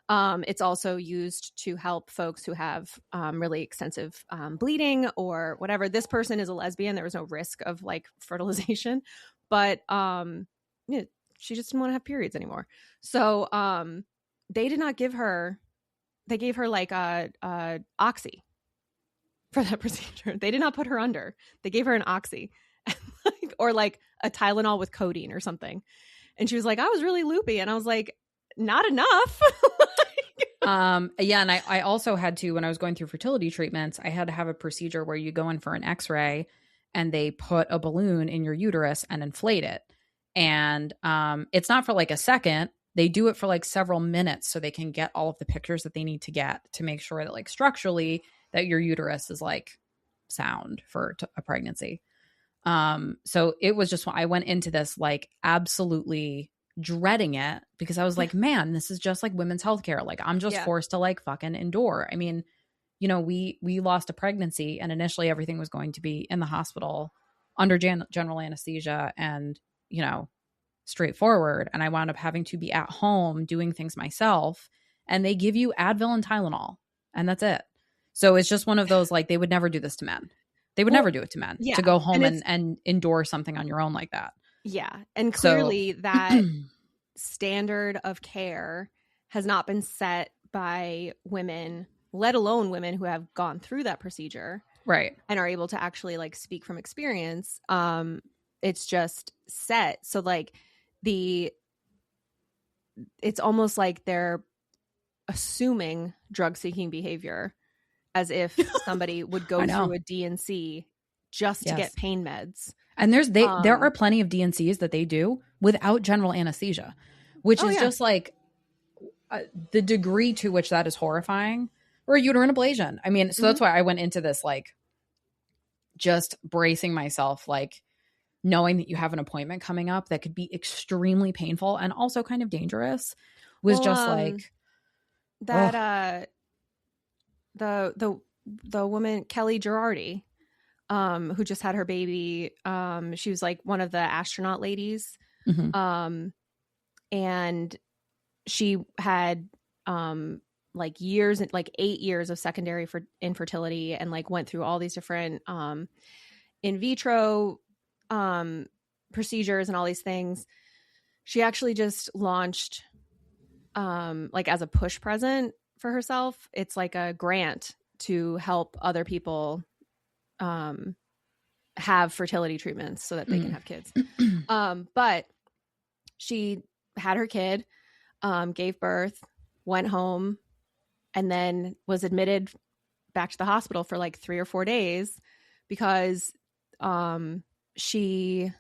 It's also used to help folks who have really extensive bleeding or whatever. This person is a lesbian. There was no risk of like fertilization, but she just didn't want to have periods anymore. So they did not give her. They gave her like oxy for that procedure. They did not put her under. They gave her an oxy or like a Tylenol with codeine or something. And she was like, I was really loopy. And I was like, not enough. Yeah. And I also had to, when I was going through fertility treatments, I had to have a procedure where you go in for an x-ray and they put a balloon in your uterus and inflate it. And it's not for like a second. They do it for like several minutes so they can get all of the pictures that they need to get to make sure that like structurally that your uterus is like sound for a pregnancy. So it was just, I went into this like absolutely dreading it because I was like, man, this is just like women's healthcare. Like I'm just forced to like fucking endure. I mean, you know, we lost a pregnancy and initially everything was going to be in the hospital under general anesthesia and, you know, straightforward. And I wound up having to be at home doing things myself. And they give you Advil and Tylenol, and that's it. So it's just one of those, like, they would never do this to men. They would never do it to men, to go home and endure something on your own like that. Yeah. And clearly that standard of care has not been set by women, let alone women who have gone through that procedure. Right. And are able to actually like speak from experience. It's just set. So like it's almost like they're assuming drug seeking behavior as if somebody would go through a DNC just to get pain meds. And there are plenty of DNCs that they do without general anesthesia, which is just like the degree to which that is horrifying. Or uterine ablation. I mean, so that's why I went into this, like, just bracing myself, like, knowing that you have an appointment coming up that could be extremely painful and also kind of dangerous was just like that. The woman Kelly Girardi, who just had her baby. She was like one of the astronaut ladies, and she had like 8 years of secondary for infertility, and like went through all these different in vitro procedures and all these things. She actually just launched like as a push present for herself. It's like a grant to help other people have fertility treatments so that they can have kids. But she had her kid, gave birth, went home, and then was admitted back to the hospital for like 3 or 4 days because she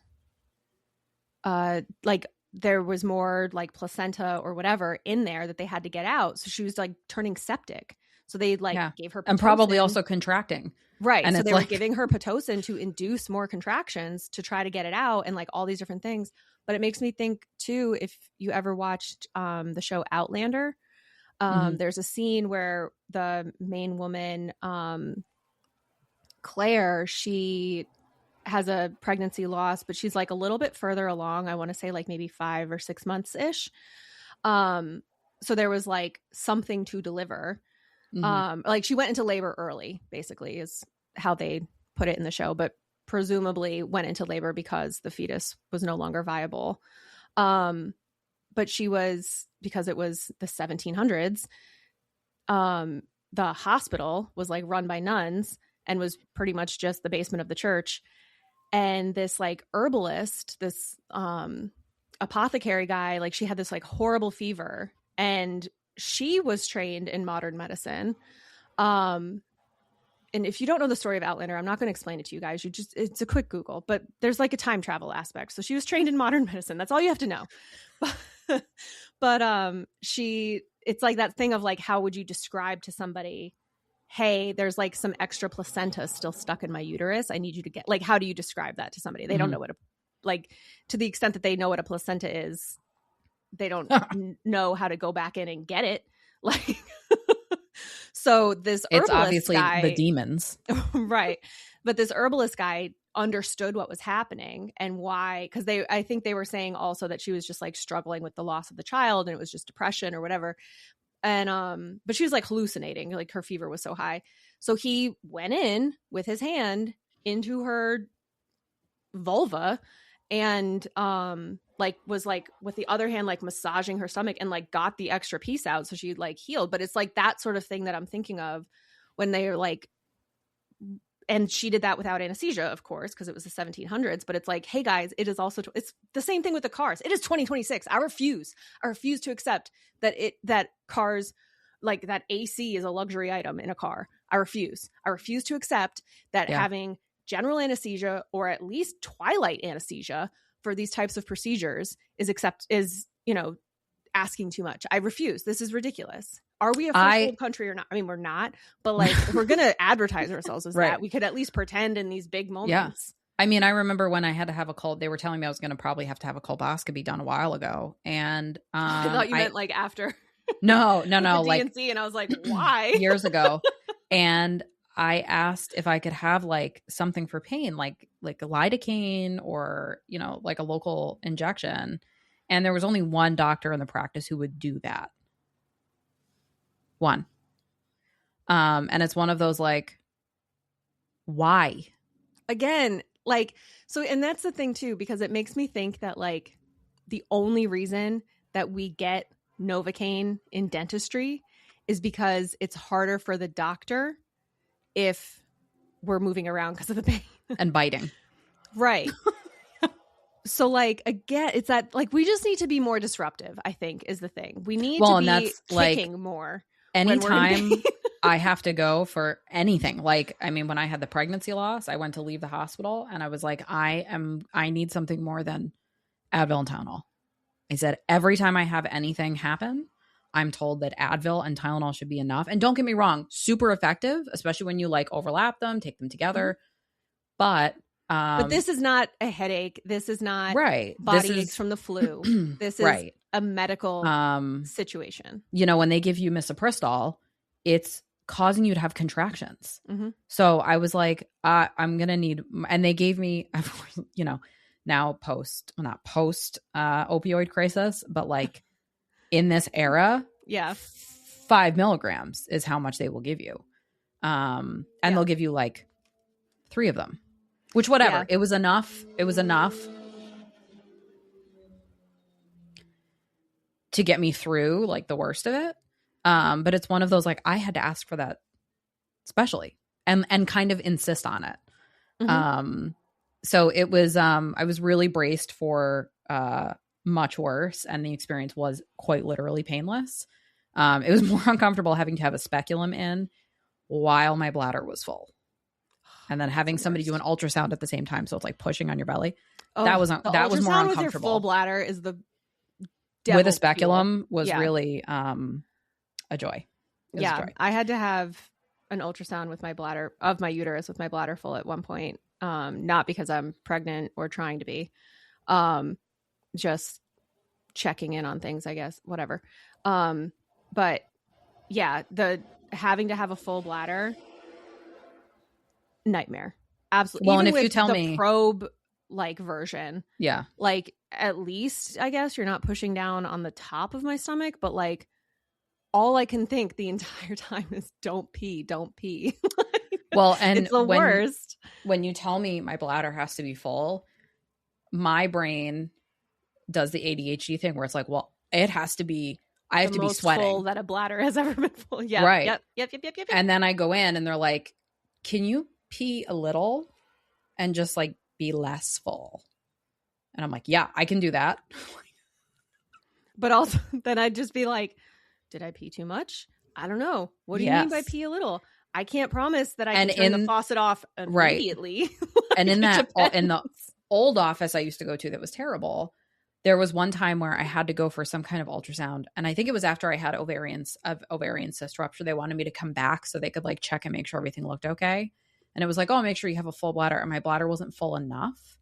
like there was more like placenta or whatever in there that they had to get out. So she was like turning septic. So they like gave her Pitocin. And probably also contracting. Right. And so they were giving her Pitocin to induce more contractions to try to get it out and like all these different things. But it makes me think too, if you ever watched the show Outlander, there's a scene where the main woman, Claire, she has a pregnancy loss, but she's like a little bit further along. I want to say like maybe 5 or 6 months ish. So there was like something to deliver. Like she went into labor early, basically, is how they put it in the show, but presumably went into labor because the fetus was no longer viable. But she was, because it was the 1700s, the hospital was like run by nuns and was pretty much just the basement of the church. And this like herbalist, this apothecary guy, like she had this like horrible fever, and she was trained in modern medicine. And if you don't know the story of Outlander, I'm not going to explain it to you guys. It's a quick Google, but there's like a time travel aspect. So she was trained in modern medicine. That's all you have to know. But it's like that thing of like, how would you describe to somebody, hey, there's like some extra placenta still stuck in my uterus. I need you to get, like, how do you describe that to somebody? They don't know like, to the extent that they know what a placenta is, they don't know how to go back in and get it. Like, so this herbalist, it's obviously guy, the demons. Right. But this herbalist guy understood what was happening and why, because I think they were saying also that she was just like struggling with the loss of the child and it was just depression or whatever. And but she was like hallucinating, like her fever was so high. So he went in with his hand into her vulva and like was like with the other hand like massaging her stomach and like got the extra piece out so she like healed. But it's like that sort of thing that I'm thinking of when they're like, and she did that without anesthesia, of course, because it was the 1700s. But it's like, hey guys, it is also it's the same thing with the cars. It is 2026. I refuse to accept that cars, like that AC is a luxury item in a car. I refuse to accept that having general anesthesia or at least twilight anesthesia for these types of procedures is asking too much. I refuse. This is ridiculous. Are we a first world country or not? I mean, we're not, but like if we're going to advertise ourselves as that, we could at least pretend in these big moments. Yeah. I mean, I remember when I had to have they were telling me I was going to probably have to have a colposcopy done a while ago. And I thought you meant like after. No, like DNC, and I was like, why? Years ago. And I asked if I could have like something for pain, like a lidocaine or, you know, like a local injection. And there was only one doctor in the practice who would do that. One. And it's one of those like, why? Again, like, so, and that's the thing too, because it makes me think that like the only reason that we get Novocaine in dentistry is because it's harder for the doctor if we're moving around because of the pain. And biting. Right. So like, again, it's that like, we just need to be more disruptive, I think, is the thing. We need to be kicking like, more. Anytime I have to go for anything, like, I mean, when I had the pregnancy loss, I went to leave the hospital and I was like, I need something more than Advil and Tylenol. I said, every time I have anything happen, I'm told that Advil and Tylenol should be enough. And don't get me wrong, super effective, especially when you like overlap them, take them together. But this is not a headache. This is not body aches from the flu. This is a medical situation. You know, when they give you misoprostol, it's causing you to have contractions. So I was like, I'm going to need, and they gave me, you know, now not post opioid crisis, but like in this era, 5 milligrams is how much they will give you. And they'll give you like 3 of them. Which, whatever, it was enough. It was enough to get me through like the worst of it. But it's one of those, like, I had to ask for that specially and kind of insist on it. So it was, I was really braced for much worse. And the experience was quite literally painless. It was more uncomfortable having to have a speculum in while my bladder was full. And then having somebody do an ultrasound at the same time, so it's like pushing on your belly. That was more uncomfortable. With your full bladder is the with a speculum was really a joy. A joy. I had to have an ultrasound with my bladder of my uterus with my bladder full at one point. Not because I'm pregnant or trying to be, just checking in on things, I guess. Whatever. But yeah, the having to have a full bladder. Nightmare. Absolutely. Well, even and if with you tell the me probe like version, yeah, like at least I guess you're not pushing down on the top of my stomach, but like all I can think the entire time is don't pee. Well, and it's the worst. When you tell me my bladder has to be full, my brain does the ADHD thing where it's like, well, it has to be. I have to be sweating. Full that a bladder has ever been full. Yeah. Right. Yep. And then I go in and they're like, can you pee a little and just like be less full? And I'm like, yeah, I can do that. But also then I'd just be like, did I pee too much? I don't know. What do you mean by pee a little? I can't promise that I can turn the faucet off immediately. Like, and in the old office I used to go to that was terrible, there was one time where I had to go for some kind of ultrasound. And I think it was after I had ovarian cyst rupture. They wanted me to come back so they could like check and make sure everything looked okay. And it was like, oh, make sure you have a full bladder. And my bladder wasn't full enough.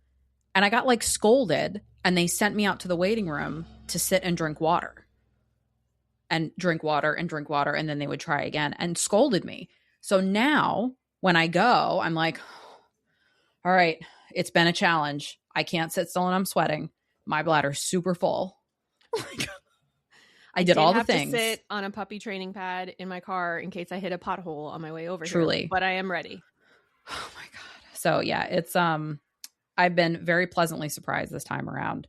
And I got like scolded and they sent me out to the waiting room to sit and drink water. And drink water. And then they would try again and scolded me. So now when I go, I'm like, all right, it's been a challenge. I can't sit still and I'm sweating. My bladder's super full. I did all the things. I have to sit on a puppy training pad in my car in case I hit a pothole on my way over Truly. Here. But I am ready. Oh my God. So yeah, it's I've been very pleasantly surprised this time around.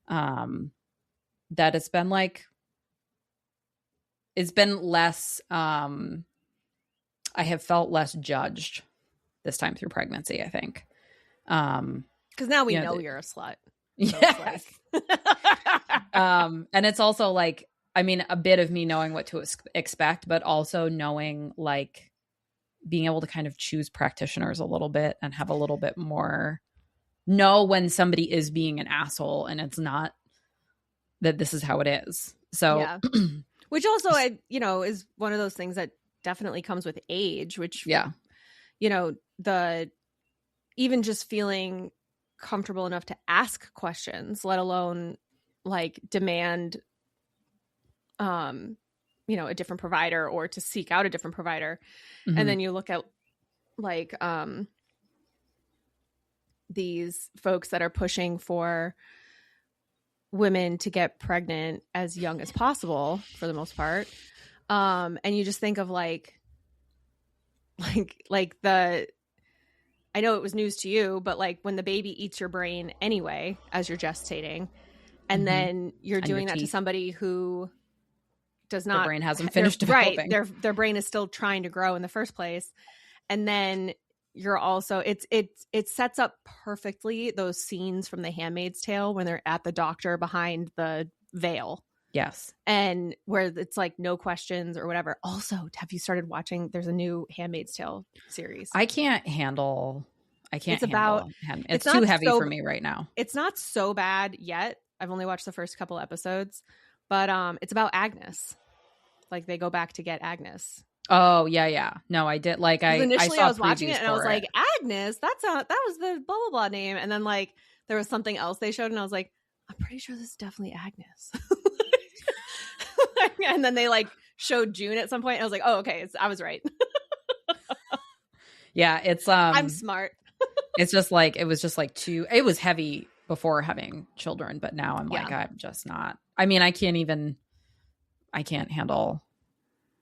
That it's been less I have felt less judged this time through pregnancy, I think. Because now we know you're a slut. So yes. And it's also like, I mean, a bit of me knowing what to expect, but also knowing like being able to kind of choose practitioners a little bit and have a little bit more know when somebody is being an asshole and it's not that this is how it is. So, yeah. Which also, is one of those things that definitely comes with age, which, even just feeling comfortable enough to ask questions, let alone like demand, a different provider or to seek out a different provider. Mm-hmm. And then you look at like these folks that are pushing for women to get pregnant as young as possible for the most part. And you just think of like the, I know it was news to you, but like when the baby eats your brain anyway as you're gestating, and then you're doing that to somebody who does not, their brain hasn't finished developing. Right, their brain is still trying to grow in the first place, and then you're also it sets up perfectly those scenes from The Handmaid's Tale when they're at the doctor behind the veil. Yes. And where it's like no questions or whatever. Also, have you started watching? There's a new Handmaid's Tale series. It's too heavy for me right now. It's not so bad yet. I've only watched the first couple episodes, but it's about Agnes. Like they go back to get Agnes. Oh yeah. No, I did. Like initially I was watching it and I was like, Agnes, that was the blah blah blah name. And then like there was something else they showed and I was like, I'm pretty sure this is definitely Agnes. And then they like showed June at some point and I was like, oh okay, I was right. Yeah, it's I'm smart. It's just like it was heavy before having children, but now I'm like, I'm just not. I mean, I can't handle.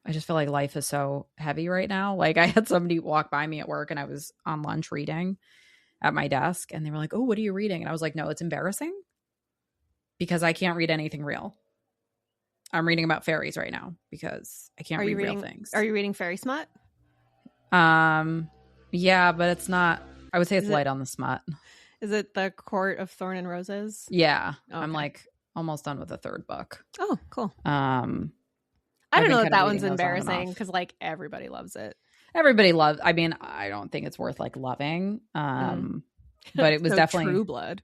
I just feel like life is so heavy right now. Like I had somebody walk by me at work and I was on lunch reading at my desk and they were like, oh, what are you reading? And I was like, no, it's embarrassing because I can't read anything real. I'm reading about fairies right now because I can't read real things. Are you reading Fairy Smut? Yeah, but it's not, I would say it's light on the smut. Is it The Court of Thorn and Roses? Yeah. Okay. I'm like almost done with the third book. Oh, cool. I don't know that one's embarrassing because like everybody loves it. Everybody loves. I mean, I don't think it's worth like loving. But it was definitely True Blood.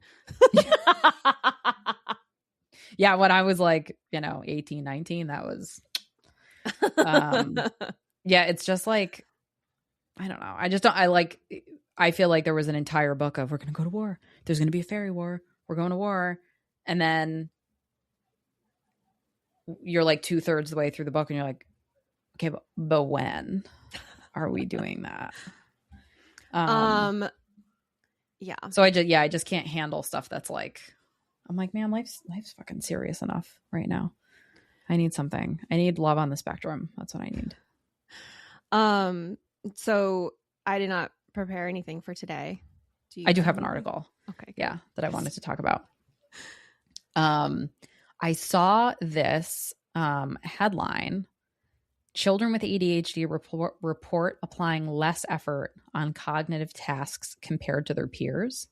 Yeah, when I was like, 18, 19, that was. Yeah, it's just like, I don't know. I feel like there was an entire book of we're going to go to war. There's going to be a fairy war. We're going to war, and then you're like 2/3 of the way through the book and you're like, okay, but when are we doing that? Yeah. So I just can't handle stuff that's like, I'm like, man, life's fucking serious enough right now. I need something. I need love on the spectrum. That's what I need. So I did not prepare anything for today. I do have an article. Okay. Yeah. That I wanted to talk about. I saw this headline: children with ADHD report applying less effort on cognitive tasks compared to their peers.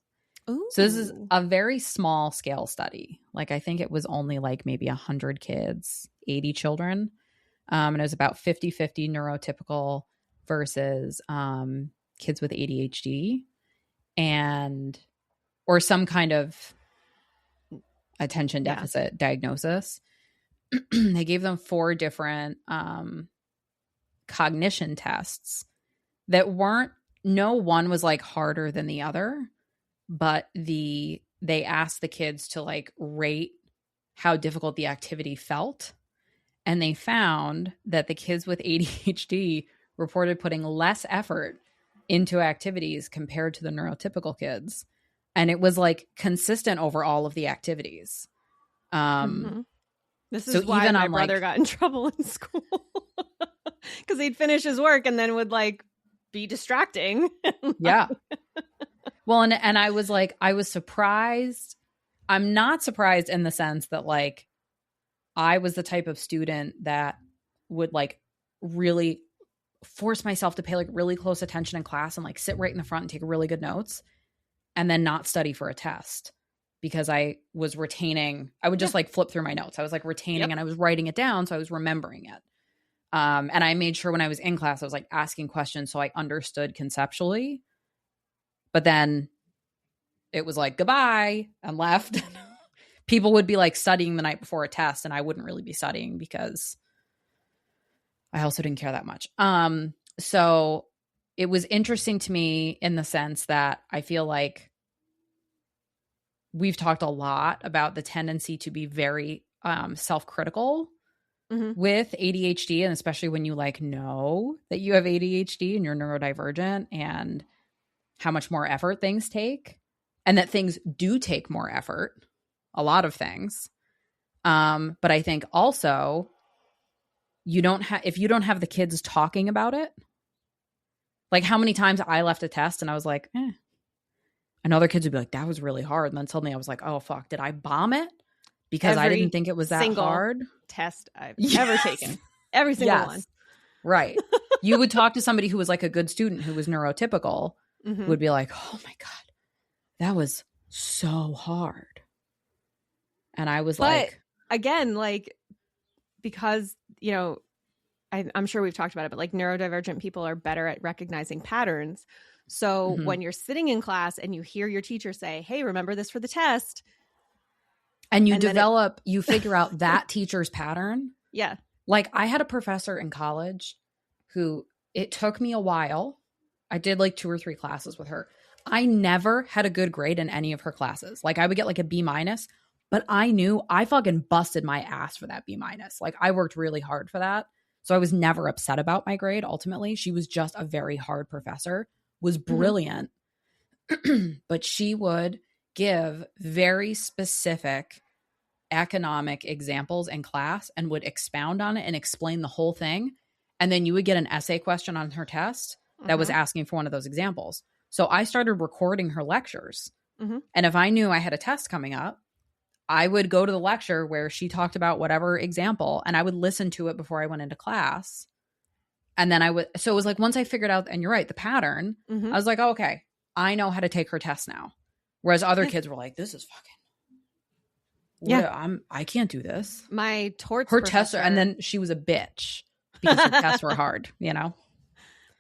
Ooh. So this is a very small scale study. Like I think it was only like maybe 100 kids, 80 children. And it was about 50-50 neurotypical versus kids with ADHD or some kind of attention deficit diagnosis. They gave them 4 different cognition tests that no one was like harder than the other, but they asked the kids to like rate how difficult the activity felt. And they found that the kids with ADHD reported putting less effort into activities compared to the neurotypical kids. And it was like consistent over all of the activities. This is why my brother got in trouble in school because he'd finish his work and then would like be distracting. Yeah. Well, and I was like, I was surprised. I'm not surprised in the sense that like I was the type of student that would like really force myself to pay like really close attention in class and like sit right in the front and take really good notes and then not study for a test because I was retaining. I would just like flip through my notes. I was like retaining and I was writing it down. So I was remembering it. And I made sure when I was in class, I was like asking questions so I understood conceptually. But then it was like goodbye and left. People would be like studying the night before a test and I wouldn't really be studying because I also didn't care that much. So it was interesting to me in the sense that I feel like we've talked a lot about the tendency to be very self-critical with ADHD, and especially when you like know that you have ADHD and you're neurodivergent, and how much more effort things take, and that things do take more effort, a lot of things. But I think also if you don't have the kids talking about it, like how many times I left a test and I was like, and other kids would be like, that was really hard. And then suddenly I was like, oh, fuck, did I bomb it? Because I didn't think it was that hard. Test I've ever taken. Every single one. Right. You would talk to somebody who was like a good student who was neurotypical, who would be like, oh my God, that was so hard. And I was like, again, like, because, you know, I'm sure we've talked about it, but like neurodivergent people are better at recognizing patterns. So when you're sitting in class and you hear your teacher say, hey, remember this for the test. And you figure out that teacher's pattern. Yeah. Like I had a professor in college who it took me a while. I did like 2 or 3 classes with her. I never had a good grade in any of her classes. Like I would get like a B-, but I knew I fucking busted my ass for that B-. Like I worked really hard for that. So I was never upset about my grade. Ultimately, she was just a very hard professor, was brilliant, but she would give very specific economic examples in class and would expound on it and explain the whole thing. And then you would get an essay question on her test that was asking for one of those examples. So I started recording her lectures. And if I knew I had a test coming up, I would go to the lecture where she talked about whatever example, and I would listen to it before I went into class. And then so it was like, once I figured out, and you're right, the pattern, I was like, oh, okay, I know how to take her test now. Whereas other kids were like, this is fucking, I can't do this. My torts her tests are, and then she was a bitch because her tests were hard, you know?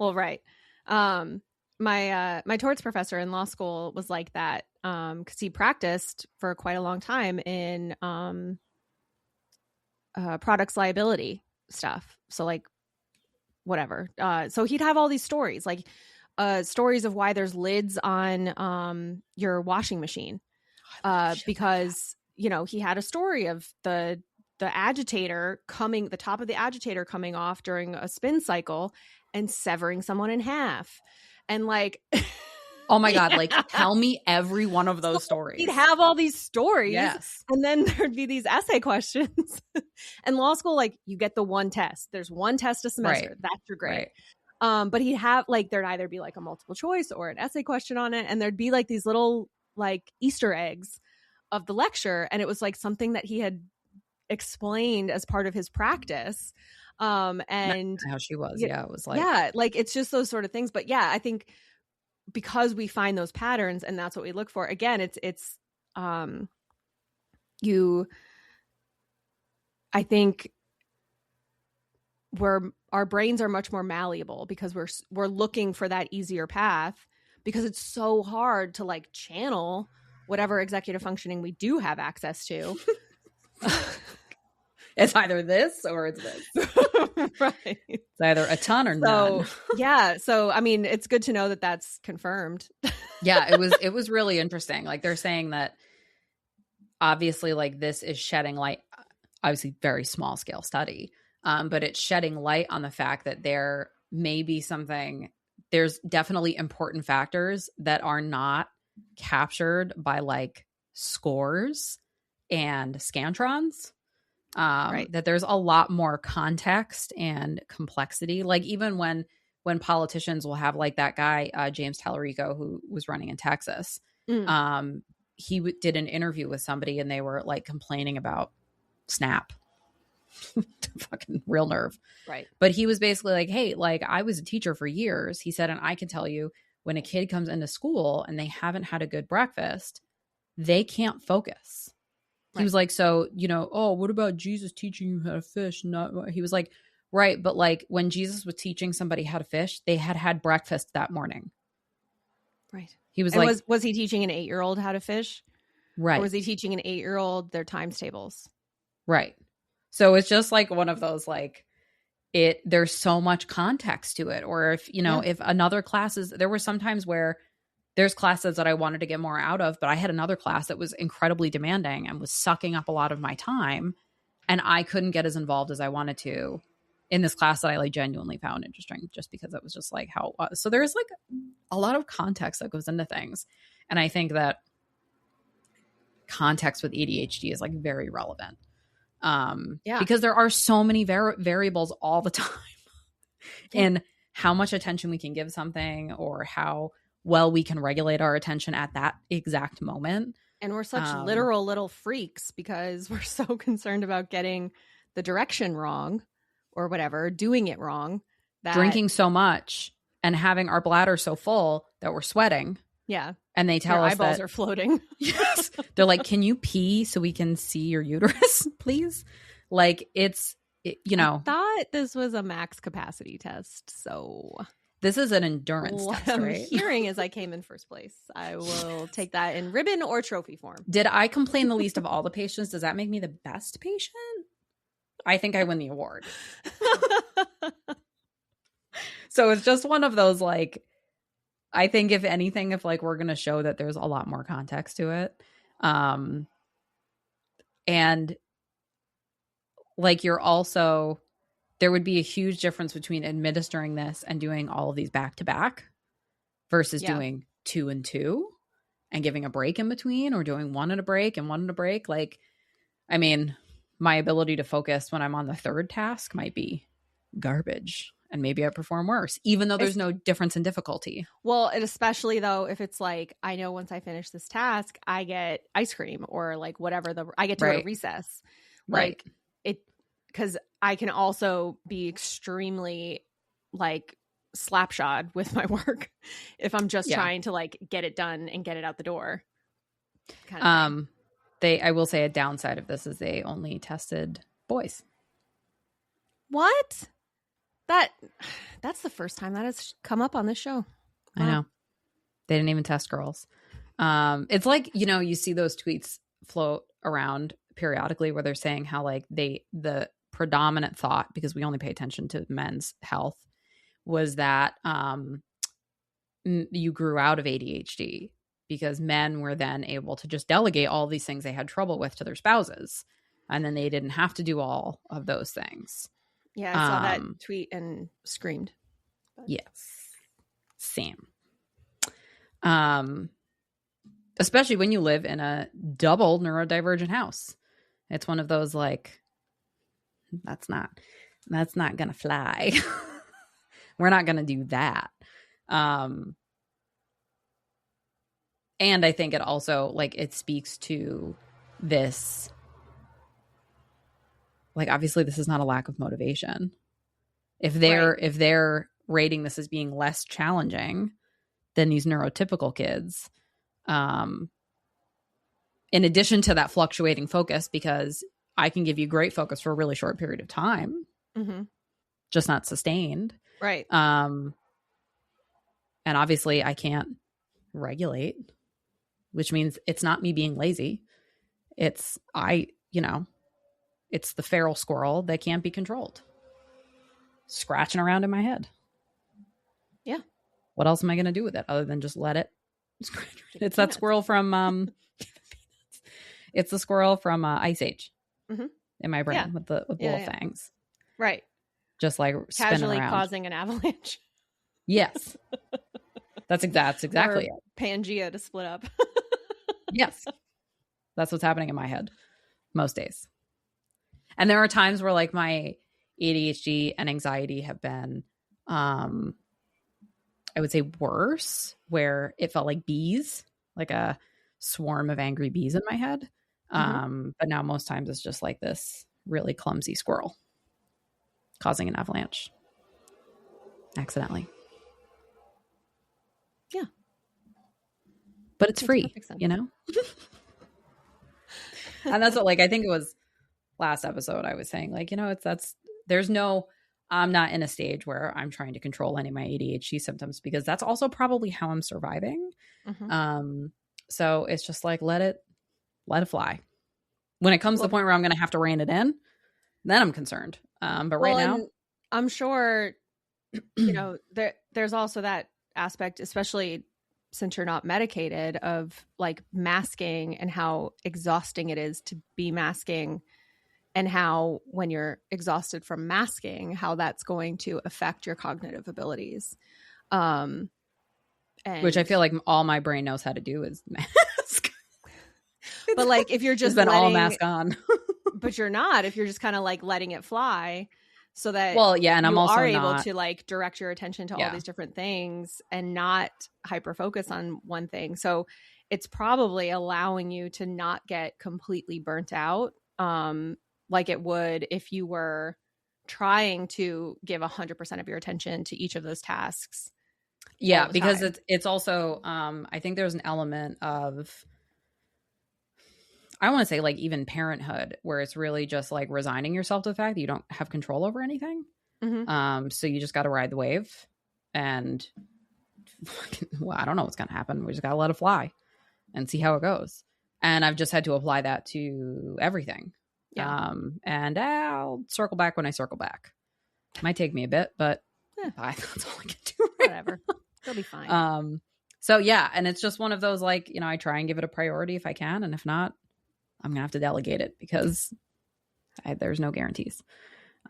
Well, right. My torts professor in law school was like that. Because he practiced for quite a long time in products liability stuff. So like whatever. So he'd have all these stories, like stories of why there's lids on your washing machine. Because, you know, he had a story of the agitator the top of the agitator coming off during a spin cycle and severing someone in half. And like... Oh my God, like tell me every one of those stories. He'd have all these stories. Yes. And then there'd be these essay questions. And law school, like you get the one test. There's one test a semester. Right. That's your grade. Right. But he'd have like, there'd either be like a multiple choice or an essay question on it. And there'd be like these little like Easter eggs of the lecture. And it was like something that he had explained as part of his practice. And how she was. Yeah. It was like, yeah, like it's just those sort of things. But yeah, I think because we find those patterns and that's what we look for. Again, I think our brains are much more malleable because we're looking for that easier path because it's so hard to like channel whatever executive functioning we do have access to. It's either this or it's this. Right. It's either a ton or none. Yeah. So, I mean, it's good to know that that's confirmed. Yeah, it was really interesting. Like they're saying that obviously like this is shedding light, obviously very small scale study, but it's shedding light on the fact that there may be there's definitely important factors that are not captured by like scores and scantrons. Right. That there's a lot more context and complexity. Like even when politicians will have like that guy, James Tallarico, who was running in Texas, he did an interview with somebody and they were like complaining about SNAP. Fucking real nerve. Right. But he was basically like, hey, like I was a teacher for years. He said, and I can tell you when a kid comes into school and they haven't had a good breakfast, they can't focus. He was like, so, you know, oh, what about Jesus teaching you how to fish? He was like, right. But like when Jesus was teaching somebody how to fish, they had breakfast that morning. Right. He was and like, was he teaching an 8-year-old how to fish? Right. Or was he teaching an 8-year-old their times tables? Right. So it's just like one of those, like there's so much context to it. Or if, you know, if another classes, there were some times where there's classes that I wanted to get more out of, but I had another class that was incredibly demanding and was sucking up a lot of my time. And I couldn't get as involved as I wanted to in this class that I like genuinely found interesting, just because it was just like how it was. So there's like a lot of context that goes into things. And I think that context with ADHD is like very relevant. Because there are so many variables all the time in how much attention we can give something or how well we can regulate our attention at that exact moment. And we're such literal little freaks because we're so concerned about getting the direction wrong or whatever, doing it wrong. Drinking so much and having our bladder so full that we're sweating. Yeah. And they tell us eyeballs are floating. Yes. They're like, can you pee so we can see your uterus, please? Like I thought this was a max capacity test. So this is an endurance test, right? What I'm hearing is I came in first place. I will take that in ribbon or trophy form. Did I complain the least of all the patients? Does that make me the best patient? I think I win the award. So it's just one of those, like, I think if anything, if like we're going to show that there's a lot more context to it. And like there would be a huge difference between administering this and doing all of these back to back versus doing 2 and 2 and giving a break in between, or doing 1 and a break and 1 and a break. Like, I mean, my ability to focus when I'm on the third task might be garbage. And maybe I perform worse, even though there's no difference in difficulty. Well, and especially though, if it's like, I know once I finish this task, I get ice cream or like whatever I get to go to recess. Like because I can also be extremely like slapshod with my work if I'm just trying to like get it done and get it out the door. Kind of I will say a downside of this is they only tested boys. What? That's the first time that has come up on this show. Wow. I know. They didn't even test girls. It's like, you see those tweets float around periodically where they're saying how like the predominant thought, because we only pay attention to men's health, was that you grew out of ADHD because men were then able to just delegate all these things they had trouble with to their spouses. And then they didn't have to do all of those things. Yeah, I saw that tweet and screamed. Yes. Same. Especially when you live in a double neurodivergent house. It's one of those like, that's not going to fly. We're not going to do that. And I think it also, like, it speaks to this. Like, obviously, this is not a lack of motivation. If they're rating this as being less challenging than these neurotypical kids, in addition to that fluctuating focus, because I can give you great focus for a really short period of time, just not sustained. Right. And obviously, I can't regulate, which means it's not me being lazy. It's it's the feral squirrel that can't be controlled, scratching around in my head. Yeah. What else am I going to do with it other than just let it scratch? It's that squirrel from it's the squirrel from Ice Age in my brain with the little fangs. Right. Just like casually around. Causing an avalanche. Yes. That's exactly it. Pangea to split up. Yes. That's what's happening in my head most days. And there are times where like my ADHD and anxiety have been, I would say worse, where it felt like bees, like a swarm of angry bees in my head. But now most times it's just like this really clumsy squirrel causing an avalanche accidentally. Yeah. But it's free, And that's what, like, I think it was last episode I was saying, like, I'm not in a stage where I'm trying to control any of my ADHD symptoms, because that's also probably how I'm surviving. So it's just like, let it fly. When it comes to the point where I'm going to have to rein it in, then I'm concerned. But right now, I'm sure, there's also that aspect, especially since you're not medicated, of like masking and how exhausting it is to be masking and how when you're exhausted from masking, how that's going to affect your cognitive abilities. Which I feel like all my brain knows how to do is mask. But like if you're just been all mask on. But you're not, if you're just kind of like letting it fly so that and I'm also able to like direct your attention to all these different things and not hyper focus on one thing. So it's probably allowing you to not get completely burnt out, like it would if you were trying to give 100% of your attention to each of those tasks. Yeah, because it's also I think there's an element of, I want to say like even parenthood, where it's really just like resigning yourself to the fact that you don't have control over anything. Mm-hmm. So you just got to ride the wave, and well, I don't know what's going to happen. We just got to let it fly and see how it goes. And I've just had to apply that to everything. Yeah. And I'll circle back when I circle back. Might take me a bit, but that's all I can do. Whatever. It'll be fine. So yeah, and it's just one of those, like, you know, I try and give it a priority if I can, and if not, I'm gonna have to delegate it because there's no guarantees.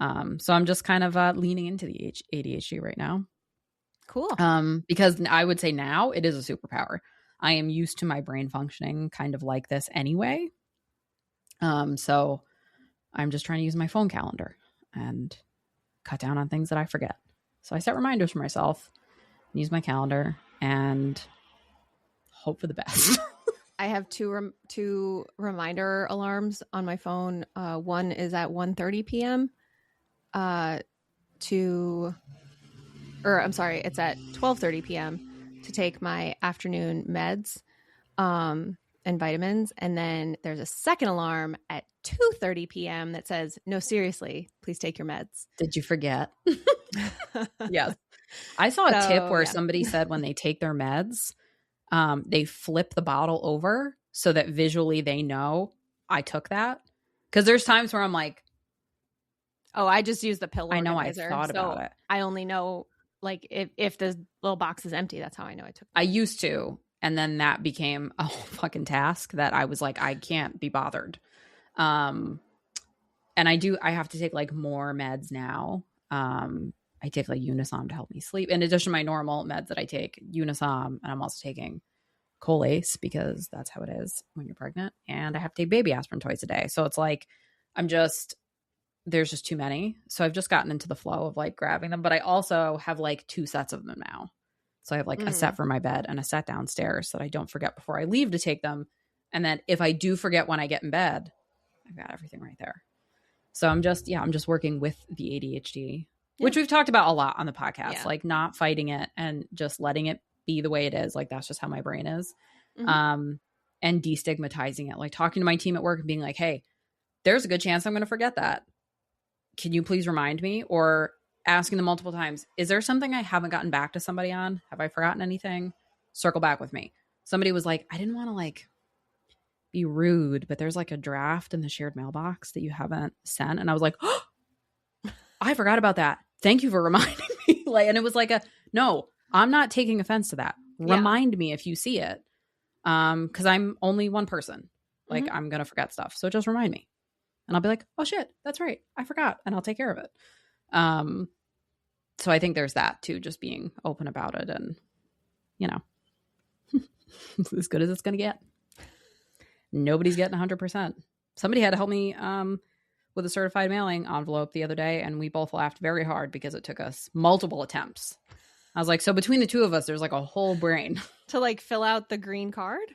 So I'm just kind of leaning into the ADHD right now. Cool. Because I would say now it is a superpower. I am used to my brain functioning kind of like this anyway. So I'm just trying to use my phone calendar and cut down on things that I forget. So I set reminders for myself, use my calendar, and hope for the best. I have two reminder alarms on my phone. One is at 1:30 p.m. It's at 12:30 p.m. to take my afternoon meds and vitamins. And then there's a second alarm at 2:30 p.m. that says, no, seriously, please take your meds. Did you forget? Yes. I saw a tip where somebody said when they take their meds, they flip the bottle over so that visually they know I took that. Because there's times where I'm like, oh, I just use the pill I know organizer, I thought about it. I only know, like, if the little box is empty, that's how I know I took it. I used to. And then that became a whole fucking task that I was like, I can't be bothered. And I have to take like more meds now. I take like Unisom to help me sleep. In addition to my normal meds that I take, Unisom, and I'm also taking Colace because that's how it is when you're pregnant. And I have to take baby aspirin twice a day. So it's like, there's just too many. So I've just gotten into the flow of like grabbing them. But I also have like 2 sets of them now. So I have like a set for my bed and a set downstairs so that I don't forget before I leave to take them. And then if I do forget when I get in bed, I've got everything right there. So I'm just working with the ADHD, which we've talked about a lot on the podcast, like not fighting it and just letting it be the way it is. Like, that's just how my brain is. And destigmatizing it, like talking to my team at work and being like, hey, there's a good chance I'm going to forget that. Can you please remind me? Or asking them multiple times, is there something I haven't gotten back to somebody on? Have I forgotten anything? Circle back with me. Somebody was like, I didn't want to like be rude, but there's like a draft in the shared mailbox that you haven't sent. And I was like, oh, I forgot about that. Thank you for reminding me. Like, and it was like no, I'm not taking offense to that. Remind me if you see it. Cause I'm only one person. Like I'm going to forget stuff. So just remind me. And I'll be like, oh shit, that's right. I forgot. And I'll take care of it. So I think there's that too, just being open about it and, you know, as good as it's going to get. Nobody's getting 100%. Somebody had to help me with a certified mailing envelope the other day, and we both laughed very hard because it took us multiple attempts. I was like, so between the two of us, there's like a whole brain. To like fill out the green card?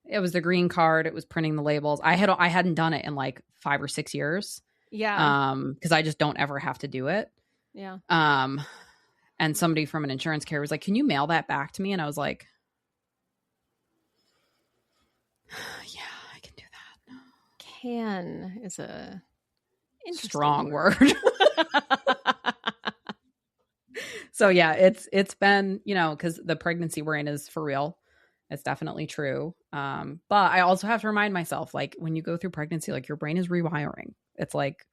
It was the green card. It was printing the labels. I hadn't done it in like 5 or 6 years. Yeah. Because I just don't ever have to do it. Yeah. And somebody from an insurance carrier was like, can you mail that back to me? And I was like, yeah, I can do that. Can is a strong word. So yeah, it's been, you know, because the pregnancy we're in is for real. It's definitely true. But I also have to remind myself, like, when you go through pregnancy, like, your brain is rewiring. It's like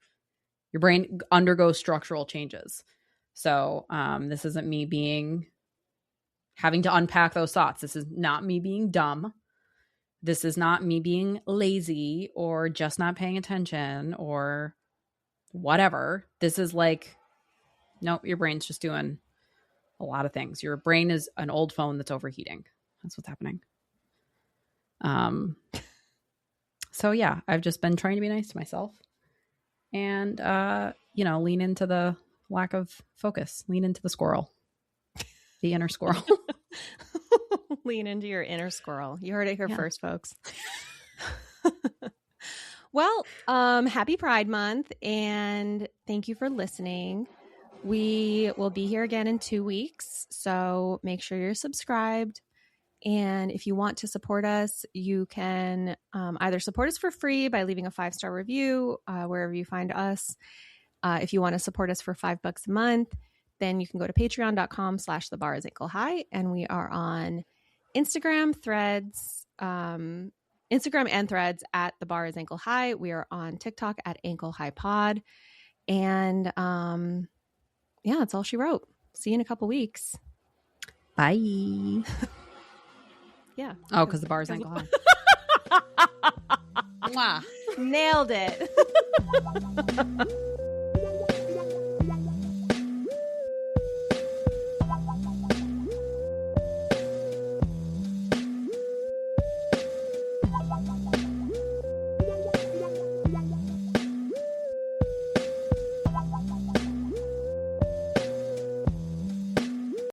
your brain undergoes structural changes. So this isn't me having to unpack those thoughts. This is not me being dumb. this is not me being lazy or just not paying attention or whatever. This is like, nope, your brain's just doing a lot of things. Your brain is an old phone that's overheating. That's what's happening. So yeah, I've just been trying to be nice to myself and, lean into the lack of focus, lean into the squirrel, the inner squirrel. Lean into your inner squirrel. You heard it here first, folks. Well, happy Pride Month, and thank you for listening. We will be here again in 2 weeks, so make sure you're subscribed. And if you want to support us, you can either support us for free by leaving a 5-star review wherever you find us. If you want to support us for $5 a month, then you can go to patreon.com/thebarisAnkleHigh. And we are on Instagram and threads at @thebarisAnkleHigh. We are on TikTok at AnkleHighPod. And that's all she wrote. See you in a couple weeks. Bye. Yeah. Oh, because the bar is ankle high. Nailed it.